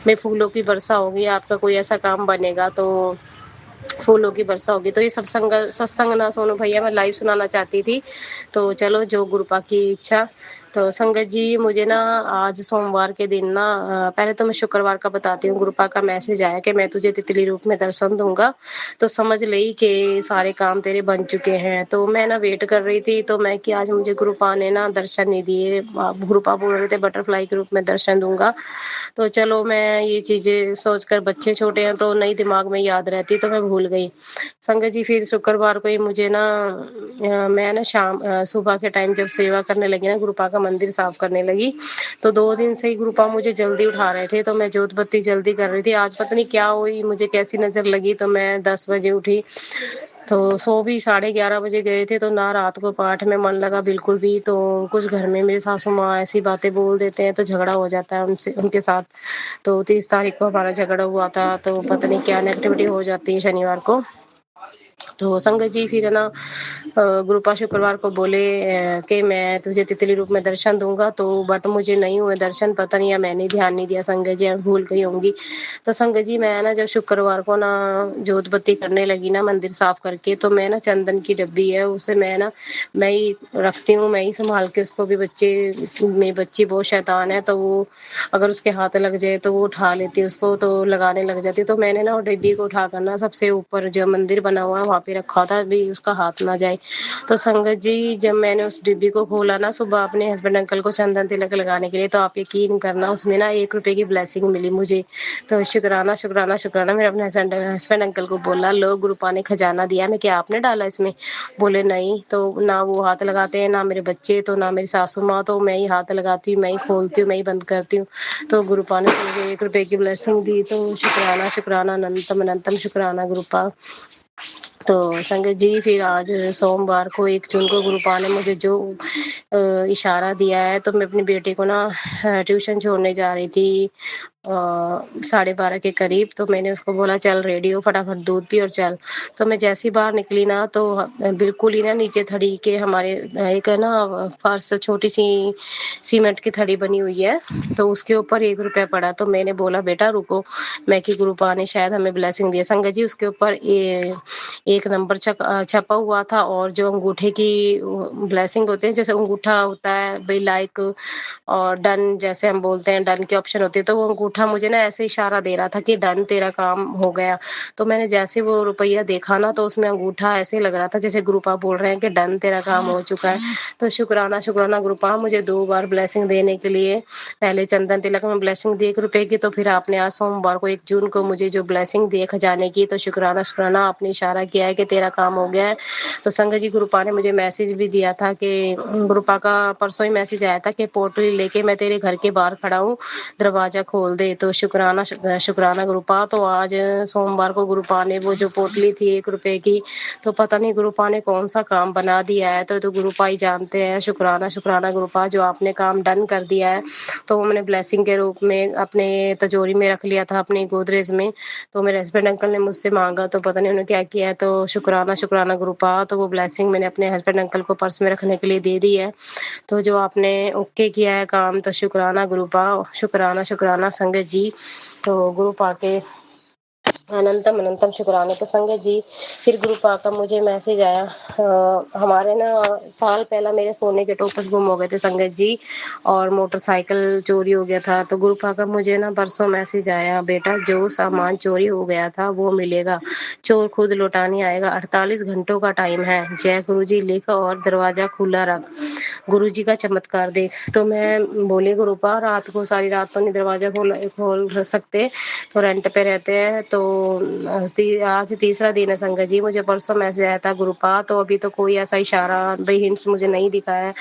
मैं फूलों की वर्षा होगी, आपका कोई ऐसा काम बनेगा तो फूलों की वर्षा होगी। तो ये सत्संग ना सोनू भैया मैं लाइव सुनाना चाहती थी, तो चलो जो गुरुपा की इच्छा। तो संगत जी मुझे ना आज सोमवार के दिन ना, पहले तो मैं शुक्रवार का बताती हूँ। गुरुपा का मैसेज आया कि मैं तुझे तितली रूप में दर्शन दूंगा, तो समझ ली कि सारे काम तेरे बन चुके हैं। तो मैं ना वेट कर रही थी, तो मैं कि आज मुझे गुरुपा ने ना दर्शन नहीं दिए। गुरुपा बोल रहे थे बटरफ्लाई के रूप में दर्शन दूंगा, तो चलो मैं ये चीज़ें सोचकर, बच्चे छोटे हैं तो नई दिमाग में याद रहती, तो मैं भूल गई संगत जी। फिर शुक्रवार को ही मुझे ना मैं ना सुबह के टाइम जब सेवा करने लगी ना, गुरुपा का मंदिर साफ करने लगी, तो 2 दिन से ही गुरुपा मुझे जल्दी उठा रहे थे, तो मैं जोत बत्ती जल्दी कर रही थी। आज पता नहीं क्या हुई, मुझे कैसी नजर लगी, तो मैं 10 बजे उठी। तो सो भी 11:30 बजे गए थे, तो ना रात को पाठ में मन लगा बिल्कुल भी। तो कुछ घर में मेरी सासू माँ ऐसी बातें बोल देते हैं तो झगड़ा हो जाता है उनसे, उनके साथ। तो 30 तारीख को हमारा झगड़ा हुआ था, तो पता नहीं क्या नेगेटिविटी हो जाती है शनिवार को। तो संगत जी फिर है ना गुरुपा शुक्रवार को बोले कि मैं तुझे तितली रूप में दर्शन दूंगा, तो बट मुझे नहीं हुए दर्शन, पता नहीं, या मैंने ध्यान नहीं दिया संगत जी, मैं भूल गई होंगी। तो संगत जी मैं ना जब शुक्रवार को ना जोत बत्ती करने लगी ना मंदिर साफ करके, तो मैं ना चंदन की डब्बी है उसे मैं ही रखती हूँ, मैं ही संभाल के उसको भी। मेरी बच्ची बहुत शैतान है, तो वो अगर उसके हाथ लग जाए तो वो उठा लेती है उसको, तो लगाने लग जाती है। तो मैंने ना वो डिब्बी को उठा कर ना सबसे ऊपर जो मंदिर बना हुआ है वहां पे रखा था, भी उसका हाथ ना जाए। तो संगत जी जब मैंने उस डिब्बी को खोला ना सुबह अपने हस्बैंड अंकल को चंदन तिलक लगाने के लिए, तो आप यकीन करना उसमें ना 1 रुपए की ब्लेसिंग मिली मुझे। तो शुक्राना शुक्राना शुक्राना। मैंने अपने हस्बैंड अंकल को बोला, लो गुरुपा ने खजाना दिया, मैं क्या आपने डाला इसमें? बोले नहीं। तो ना वो हाथ लगाते हैं, ना मेरे बच्चे, तो ना मेरी सासू माँ, तो मैं ही हाथ लगाती हूँ, मैं ही खोलती हूँ, मैं ही बंद करती हूँ। तो गुरुपा ने मुझे 1 रुपए की ब्लेसिंग दी। तो शुक्राना शुक्राना अनंतम अनंतम शुक्राना गुरुपा। तो संगत जी फिर आज सोमवार को 1 जून को गुरुपा ने मुझे जो इशारा दिया है, तो मैं अपनी बेटी को ना ट्यूशन छोड़ने जा रही थी 12:30 के करीब। तो मैंने उसको बोला चल रेडी हो, फटाफट दूध पी और चल। तो मैं जैसी बाहर निकली ना, तो बिल्कुल ही ना नीचे थड़ी के हमारे एक है ना फर्श, छोटी सी सीमेंट की थड़ी बनी हुई है, तो उसके ऊपर 1 रुपया पड़ा। तो मैंने बोला बेटा रुको, मैं कि गुरुपा ने शायद हमें ब्लेसिंग दिया। संगत जी उसके ऊपर एक नंबर छपा हुआ था, और जो अंगूठे की ब्लेसिंग होते हैं, जैसे अंगूठा होता है भाई लाइक, और डन जैसे हम बोलते हैं, डन की ऑप्शन होती है, तो वो अंगूठा मुझे ना ऐसे इशारा दे रहा था कि डन, तेरा काम हो गया। तो मैंने जैसे वो रुपया देखा ना, तो उसमें अंगूठा ऐसे लग रहा था जैसे गुरुपा बोल रहे हैं कि डन, तेरा काम हो चुका है। तो शुक्राना शुक्राना गुरुपा, मुझे 2 बार ब्लेसिंग देने के लिए। पहले चंदन तिलक में ब्लेसिंग दी 1 रुपए की, तो फिर आपने आज सोमवार को 1 जून को मुझे जो ब्लेसिंग दी खजाने की, तो शुक्राना शुक्राना, आपने इशारा किया है कि तेरा काम हो गया है। तो संगत जी गुरुपा ने मुझे मैसेज भी दिया था कि गुरुपा का परसों ही मैसेज आया था कि पोटली लेके मैं तेरे घर के बाहर खड़ा हूँ, दरवाजा खोल दे। तो शुक्राना शुक्राना गुरुपा। तो आज सोमवार को गुरुपा ने वो जो पोटली थी 1 रुपए की, तो पता नहीं गुरुपा ने कौन सा काम बना दिया है, तो गुरुपा ही जानते हैं। शुक्राना शुक्राना गुरुपा, जो आपने काम डन कर दिया है। तो वो मैंने ब्लेसिंग के रूप में अपने तिजोरी में रख लिया था, अपने गोदरेज में। तो मेरे हस्बैंड अंकल ने मुझसे मांगा, तो पता नहीं उन्होंने क्या किया है। तो शुक्राना शुक्राना गुरुपा, तो वो ब्लेसिंग मैंने अपने हस्बैंड अंकल को पर्स में रखने के लिए दे दी है। तो जो आपने ओके किया है काम, तो शुक्राना गुरुपा, शुक्राना शुक्राना संगत जी। तो गुरुपा के अनंतम अनंतम शुक्राने। तो संगत जी फिर गुरुपा का मुझे मैसेज आया, हमारे ना साल पहला मेरे सोने के टोपस गुम हो गए थे संगत जी, और मोटरसाइकिल चोरी हो गया था। तो गुरुपा का मुझे ना परसों मैसेज आया, बेटा जो सामान चोरी हो गया था वो मिलेगा, चोर खुद लौटाने आएगा, 48 घंटों का टाइम है, जय गुरु जी लिख और दरवाजा खुला रख, गुरु जी का चमत्कार देख। तो मैं बोली गुरुपा रात को, सारी रात तो नहीं दरवाजा खोल सकते, तो रेंट पे रहते हैं। तो आज तीसरा दिन है संगत जी, मुझे परसों मैसेज आया था गुरुपा, तो अभी तो कोई ऐसा इशारा भाई हिंट्स मुझे नहीं दिखा है।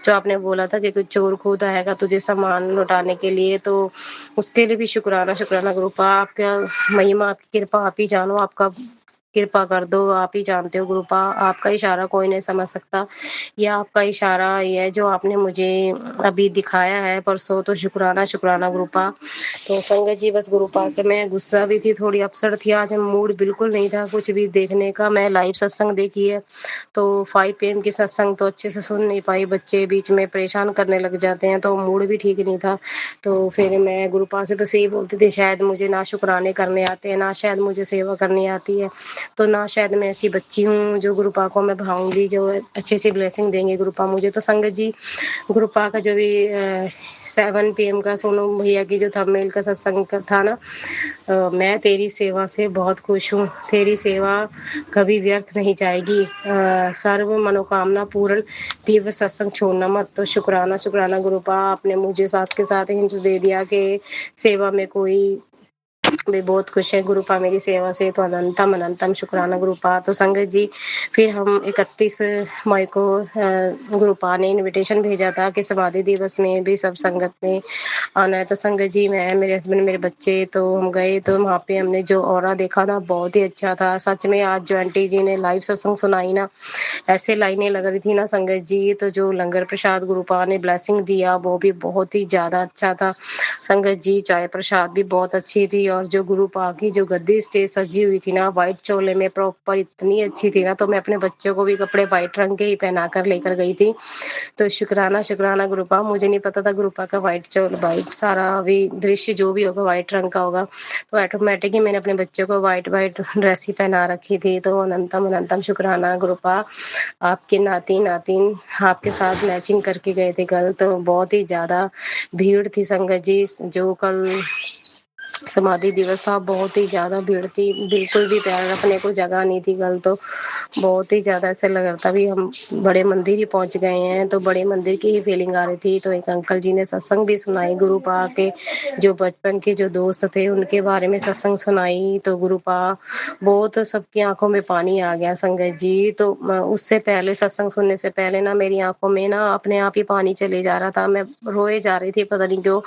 जो आपने बोला था कि कुछ चोर खुद आएगा तुझे सामान लौटाने के लिए, तो उसके लिए भी शुक्राना शुक्राना गुरुपा। आपका महिमा, आपकी कृपा आप ही जानो, आपका कृपा कर दो, आप ही जानते हो गुरुपा, आपका इशारा कोई नहीं समझ सकता। यह आपका इशारा ये जो आपने मुझे अभी दिखाया है परसों, तो शुक्राना शुक्राना गुरुपा। तो संगत जी बस गुरुपा से मैं गुस्सा भी थी, थोड़ी अपसेट थी, आज मूड बिल्कुल नहीं था कुछ भी देखने का। मैं लाइव सत्संग देखी है, तो 5 PM की सत्संग तो अच्छे से सुन नहीं पाई, बच्चे बीच में परेशान करने लग जाते हैं, तो मूड भी ठीक नहीं था। तो फिर मैं गुरुपा से बस यही बोलती थी, शायद मुझे ना शुक्राने करने आते हैं, ना शायद मुझे सेवा करनी आती है, तो ना शायद मैं ऐसी बच्ची हूँ जो गुरुपा को मैं भाऊंगी, जो अच्छे से ब्लेसिंग देंगे गुरुपा मुझे। तो संगत जी गुरुपा का जो भी 7 PM का सोनू भैया की जो था मेल का सत्संग था ना, मैं तेरी सेवा से बहुत खुश हूँ, तेरी सेवा कभी व्यर्थ नहीं जाएगी, सर्व मनोकामना पूर्ण, दिव्य सत्संग छोड़ना मत। तो शुक्राना शुक्राना गुरुपा, आपने मुझे साथ के साथ हिंट्स दे दिया कि सेवा में कोई वे बहुत खुश हैं गुरुपा मेरी सेवा से, तो अनंतम अनंतम शुक्राना गुरुपा। तो संगत जी फिर हम 31 मई को गुरुपा ने इनविटेशन भेजा था कि समाधि दिवस में भी सब संगत में आना है। तो संगत जी मैं, मेरे हस्बैंड, मेरे बच्चे, तो हम गए। तो वहाँ पे हमने जो ऑरा देखा ना, बहुत ही अच्छा था सच में। आज जो आंटी जी ने लाइव सत्संग सुनाई ना, ऐसे लाइनें लग रही थी ना संगत जी। तो जो लंगर प्रसाद गुरुपा ने ब्लेसिंग दिया वो भी बहुत ही ज्यादा अच्छा था संगत जी। चाय प्रसाद भी बहुत अच्छी थी, और जो गुरुपा की जो गद्दी स्टेज सजी हुई थी ना व्हाइट चोले में प्रॉपर, इतनी अच्छी थी ना। तो मैं अपने बच्चों को भी कपड़े व्हाइट रंग के ही पहना कर लेकर गई थी। तो शुक्राना शुक्राना गुरुपा। मुझे नहीं पता था गुरुपा का व्हाइट चोल, व्हाइट सारा भी दृश्य जो भी होगा व्हाइट रंग का होगा। तो ऑटोमेटिक ही मैंने अपने बच्चों को व्हाइट व्हाइट ड्रेस ही पहना रखी थी। तो अनंतम अनंतम शुक्राना गुरुपा। आपके नाती नातिन आपके साथ मैचिंग करके गए थे कल। तो बहुत ही ज्यादा भीड़ थी संगत जी। जो कल समाधि दिवस था बहुत ही ज्यादा भीड़ थी, बिल्कुल भी पैर रखने को जगह नहीं थी कल। तो बहुत ही ज्यादा ऐसे लग रहा था भी हम बड़े मंदिर ही पहुंच गए हैं। तो बड़े मंदिर की ही फीलिंग आ रही थी। तो एक अंकल जी ने सत्संग भी सुनाई गुरुपा के, जो बचपन के जो दोस्त थे उनके बारे में सत्संग सुनाई। तो गुरुपा बहुत सबकी आंखों में पानी आ गया संगत जी। तो उससे पहले सत्संग सुनने से पहले ना मेरी आंखों में ना अपने आप ही पानी चले जा रहा था, मैं रोए जा रही थी पता नहीं क्यों।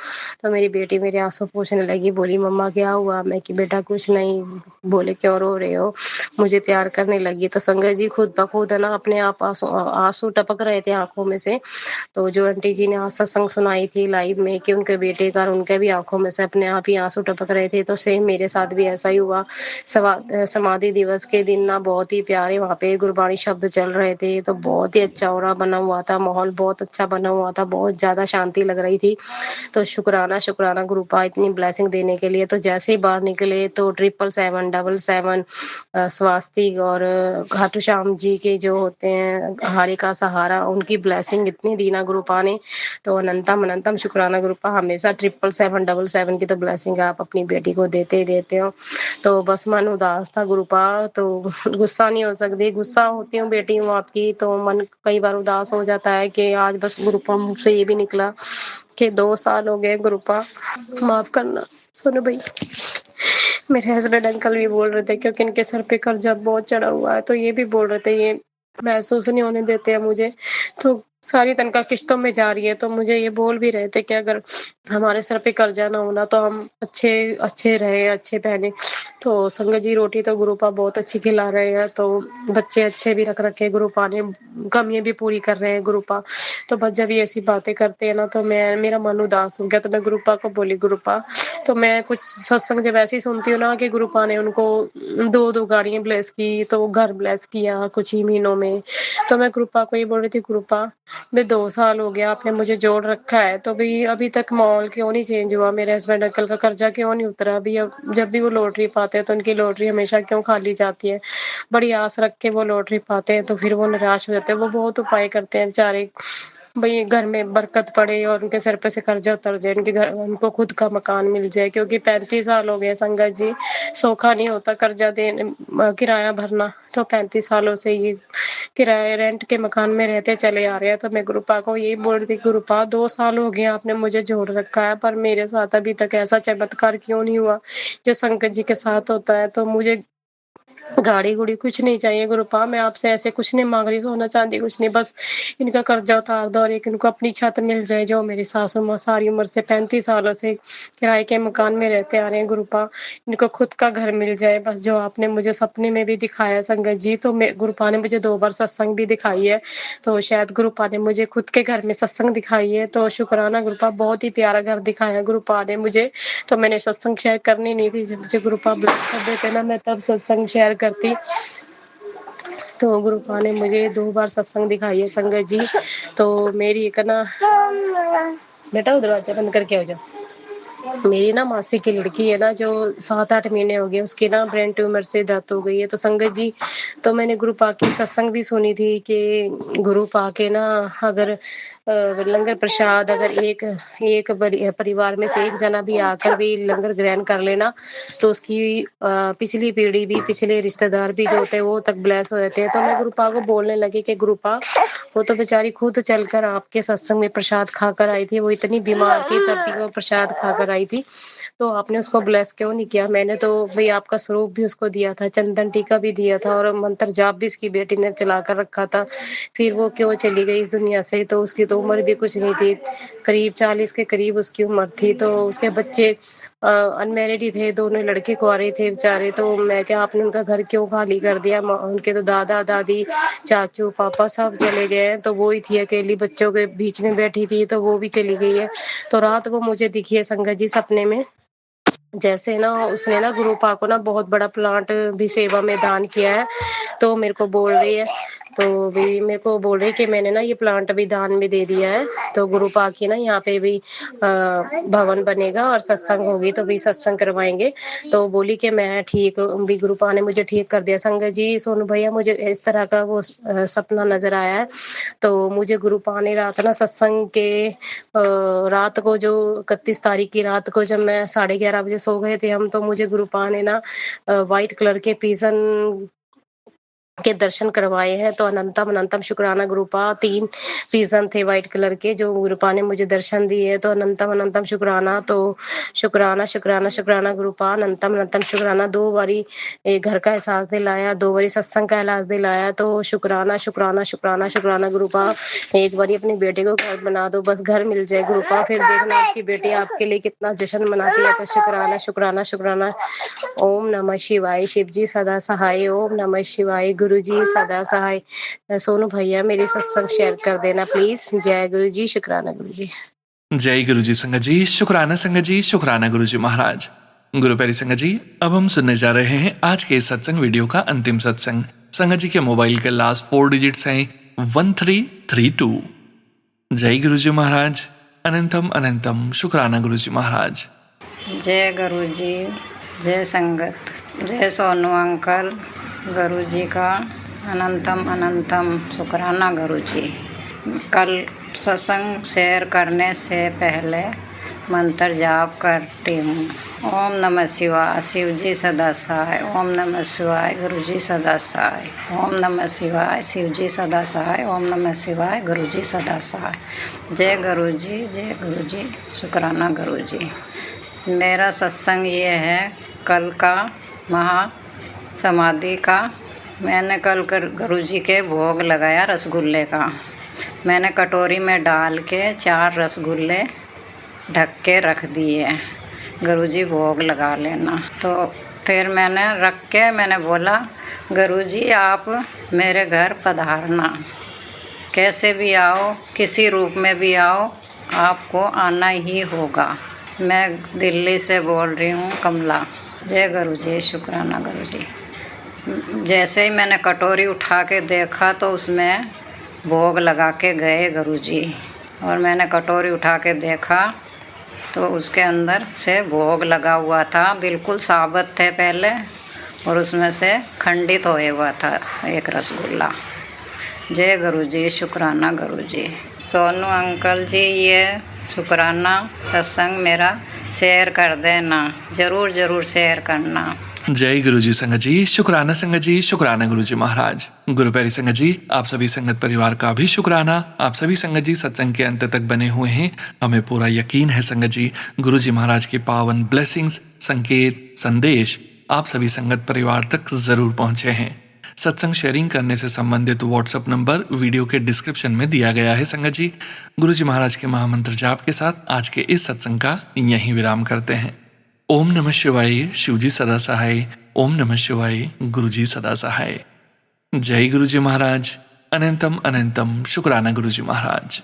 तो मेरी बेटी मेरे आंसू पूछने लगी, बोली मम्मा क्या हुआ? मैं कि बेटा कुछ नहीं। बोले क्यों रो रहे हो? मुझे प्यार करने लगी। तो संगत जी खुद ब खुद है ना अपने आप आंसू आंसू टपक रहे थे आंखों में से। तो जो आंटी जी ने आज सत्संग सुनाई थी लाइव में कि उनके बेटे का और उनके भी आंखों में से अपने आप ही आंसू टपक रहे थे, तो सेम मेरे साथ भी ऐसा ही हुआ। समाधि दिवस के दिन ना बहुत ही प्यारे वहाँ पे गुरबाणी शब्द चल रहे थे। तो बहुत ही अच्छा ऑरा बना हुआ था, माहौल बहुत अच्छा बना हुआ था, बहुत ज्यादा शांति लग रही थी। तो शुक्राना शुक्राना गुरुपा इतनी ब्लेसिंग देने के लिए। तो जैसे ही बाहर निकले तो 777 स्वास्तिक और खाटू श्याम जी के जो होते हैं हारे का सहारा, उनकी ब्लेसिंग इतनी दी ना गुरुपा ने। तो अनंतम अनंतम शुक्राना गुरुपा। हमेशा 777 की तो ब्लेसिंग आप अपनी बेटी को देते ही देते हो। तो बस मन उदास था गुरुपा, तो गुस्सा नहीं हो सकती, गुस्सा होती हूँ बेटी हूँ आपकी, तो मन कई बार उदास हो जाता है कि आज बस गुरुपा मुझसे ये भी निकला कि 2 साल हो गए गुरुपा, माफ करना सोनू भैया। मेरे हस्बैंड अंकल भी बोल रहे थे क्योंकि इनके सर पे कर्जा बहुत चढ़ा हुआ है, तो ये भी बोल रहे थे ये महसूस नहीं होने देते हैं मुझे। तो सारी तनख्वाह किश्तों में जा रही है, तो मुझे ये बोल भी रहे थे कि अगर हमारे सर पे कर्जा ना होना तो हम अच्छे अच्छे रहे, अच्छे पहने। तो संगत जी रोटी तो गुरुपा बहुत अच्छी खिला रहे हैं, तो बच्चे अच्छे भी रख रखे गुरुपा ने, कमियां भी पूरी कर रहे हैं गुरुपा। तो बस जब ये ऐसी बातें करते हैं ना तो मेरा मन उदास हो गया। तो मैं गुरुपा को बोली गुरुपा, तो मैं कुछ सत्संग जब ऐसे ही सुनती हूँ ना कि गुरुपा ने उनको 2 गाड़ियां ब्लेस की, तो घर ब्लेस किया कुछ ही महीनों में। तो मैं गुरुपा को ये बोल रही थी गुरुपा मैं 2 साल हो गया आपने मुझे जोड़ रखा है, तो भी अभी तक माहौल क्यों नहीं चेंज हुआ? मेरे हस्बैंड अंकल का कर्जा क्यों नहीं उतरा? अभी जब भी वो लॉटरी पाते हैं तो उनकी लॉटरी हमेशा क्यों खाली जाती है? बड़ी आस रख के वो लॉटरी पाते हैं तो फिर वो निराश हो जाते हैं। वो बहुत उपाय करते हैं बेचारे, भाई घर में बरकत पड़े और उनके सर पे से कर्जा उतर जाए, उनके घर उनको खुद का मकान मिल जाए। क्योंकि 35 साल हो गए संगत जी, सौखा नहीं होता कर्जा देने किराया भरना। तो 35 सालों से ये किराए रेंट के मकान में रहते चले आ रहे हैं। तो मैं गुरुपा को यही बोल रही थी गुरुपा 2 साल हो गए आपने मुझे जोड़ रखा है, पर मेरे साथ अभी तक ऐसा चमत्कार क्यों नहीं हुआ जो संगत जी के साथ होता है? तो मुझे गाड़ी गुड़ी कुछ नहीं चाहिए गुरुपा, मैं आपसे ऐसे कुछ नहीं मांग रही, सोना चांदी कुछ नहीं, बस इनका कर्जा उतार दो और एक इनको अपनी छत मिल जाए। जो मेरी सासू माँ सारी उम्र से 35 सालों से किराए के मकान में रहते आ रहे हैं गुरुपा, इनको खुद का घर मिल जाए बस, जो आपने मुझे सपने में भी दिखाया संगत जी। तो गुरुपा ने मुझे 2 बार सत्संग भी दिखाई है, तो शायद गुरुपा ने मुझे खुद के घर में सत्संग दिखाई है। तो शुक्राना गुरुपा, बहुत ही प्यारा घर दिखाया गुरुपा ने मुझे। तो मैंने सत्संग शेयर करनी नहीं थी, जब मुझे गुरुपा ब्लॉक कर देते ना मैं तब सत्संग शेयर करती। तो गुरुपा ने मुझे 2 बार सत्संग दिखाई है संगत जी। तो मेरी एक ना बेटा दरवाजा बंद करके हो जाओ, मेरी ना मासी की लड़की है ना जो 7-8 महीने हो गए, उसकी ना ब्रेन ट्यूमर से डेथ हो गई है। तो संगत जी तो मैंने गुरुपा की सत्संग भी सुनी थी कि गुरुपा के ना अगर लंगर प्रसाद अगर एक एक परिवार में से एक जना भी आकर भी लंगर ग्रहण कर लेना तो उसकी पिछली पीढ़ी भी, पिछले रिश्तेदार भी जो होते हैं वो तक ब्लेस हो जाते हैं। तो मैं गुरुपा को बोलने लगी कि गुरुपा वो तो बेचारी खुद चलकर आपके सत्संग में प्रसाद खाकर आई थी, वो इतनी बीमार थी तब भी वो प्रसाद खाकर आई थी, तो आपने उसको ब्लेस क्यों नहीं किया? मैंने तो भाई आपका स्वरूप भी उसको दिया था, चंदन टीका भी दिया था और मंत्र जाप भी उसकी बेटी ने चला कर रखा था, फिर वो क्यों चली गई इस दुनिया से? तो उसकी तो उम्र भी कुछ नहीं थी, करीब 40 के करीब उसकी उम्र थी। तो उसके बच्चे अनमेरिड ही थे, दोनों लड़के कुंवारे थे बेचारे। तो मैं क्या, आपने उनका घर क्यों खाली कर दिया? उनके तो दादा दादी चाचू पापा सब चले गए हैं, तो वो ही थी अकेली बच्चों के बीच में बैठी थी, तो वो भी चली गई है। तो रात वो मुझे दिखी है संगत जी सपने में, जैसे ना उसने ना गुरुपा को ना बहुत बड़ा प्लांट भी सेवा में दान किया है। तो मेरे को बोल रही है, तो भी मेरे को बोल रही कि मैंने ना ये प्लांट भी दान में दे दिया है, तो गुरुपा की ना यहाँ पे भी भवन बनेगा और सत्संग होगी, तो भी सत्संग करवाएंगे। तो बोली कि मैं ठीक, भी गुरुपा ने मुझे ठीक कर दिया। संगत जी सोनू भैया मुझे इस तरह का वो सपना नजर आया है। तो मुझे गुरुपा ने रात ना सत्संग के रात को जो 31 तारीख की रात को जब मैं 11:30 बजे सो गए थे हम, तो मुझे गुरुपा ने ना व्हाइट कलर के पीसन के दर्शन करवाए हैं। तो अनंतम अनंतम शुक्राना गुरुपा, 3 पीजन थे व्हाइट कलर के जो गुरुपा ने मुझे दर्शन दिए, तो अनंतम अनंतम शुक्राना। तो शुक्राना शुक्राना शुक्राना गुरुपा, अनंतम अनंतम शुक्राना। 2 बारी घर का एहसास दिलाया, 2 बारी सत्संग का एहसास दिलाया, तो शुक्राना शुक्राना शुक्राना शुक्राना गुरुपा। एक बारी अपनी बेटी को घर बना दो, बस घर मिल जाए गुरुपा, फिर देखना आपकी बेटी आपके लिए कितना जश्न मनाती है। तो शुक्राना शुक्राना शुक्राना। ओम नमः शिवाय, शिव जी सदा सहाय। ओम नमः शिवाय, गुरु जी सदा सहाय। सोनू भैया मेरी सत्संग शेयर कर देना प्लीज। जय गुरु जी, शुक्राना गुरु जी। जय गुरु जी संगत जी, शुक्राना संगत जी, शुक्राना गुरु जी महाराज। गुरु प्यारी संगत जी, अब हम सुनने जा रहे हैं आज के इस सत्संग वीडियो का अंतिम सत्संग। संगत जी के मोबाइल के लास्ट 4 डिजिट्स हैं 1332। जय गुरु जी महाराज, अनंतम अनंतम शुक्राना गुरु जी महाराज। जय गुरु जी, जय संगत, जय सोनू अंकल, गुरु जी का अनंतम अनंतम शुक्राना गुरु जी। कल सत्संग शेयर करने से पहले मंत्र जाप करती हूँ। ओम नमः शिवाय, शिव जी सदा सहाय। ओम नमः शिवाय, गुरु जी सदा सहाय। ओम नमः शिवाय, शिव जी सदा सहाय। ओम नमः शिवाय, गुरु जी सदा सहाय। जय गुरु जी, जय गुरु जी, शुक्राना गुरु जी। मेरा सत्संग ये है कल का महा समाधि का। मैंने कल गुरु जी के भोग लगाया रसगुल्ले का। मैंने कटोरी में डाल के 4 रसगुल्ले ढक के रख दिए, गुरु जी भोग लगा लेना। तो फिर मैंने रख के मैंने बोला, गुरु जी आप मेरे घर पधारना, कैसे भी आओ, किसी रूप में भी आओ, आपको आना ही होगा। मैं दिल्ली से बोल रही हूँ, कमला। जय गुरु जी, शुक्राना गुरु जी। जैसे ही मैंने कटोरी उठा के देखा तो उसमें भोग लगा के गए गुरु जी, और मैंने कटोरी उठा के देखा तो उसके अंदर से भोग लगा हुआ था, बिल्कुल साबुत थे पहले, और उसमें से खंडित होए हुआ था एक रसगुल्ला। जय गुरु जी, शुक्राना गुरु जी। सोनू अंकल जी ये शुक्राना सत्संग मेरा शेयर कर देना, ज़रूर ज़रूर शेयर करना। जय गुरु जी संगत जी, शुक्राना संगत जी, शुक्राना गुरु जी महाराज। गुरु प्यारी संगत जी, आप सभी संगत परिवार का भी शुक्राना। आप सभी संगत जी सत्संग के अंत तक बने हुए हैं। हमें पूरा यकीन है संगत जी, गुरु जी महाराज की पावन ब्लेसिंग्स, संकेत, संदेश आप सभी संगत परिवार तक जरूर पहुंचे हैं। सत्संग शेयरिंग करने से संबंधित व्हाट्सएप नंबर वीडियो के डिस्क्रिप्शन में दिया गया है। संगत जी, गुरु जी महाराज के महामंत्र जाप के साथ आज के इस सत्संग का यहीं विराम करते हैं। ओम नमः शिवाय, शिव जी सदा सहाय। ओम नमः शिवाय, गुरु जी सदा सहाय। जय गुरु जी महाराज, अनंतम अनंतम शुक्राना गुरु जी महाराज।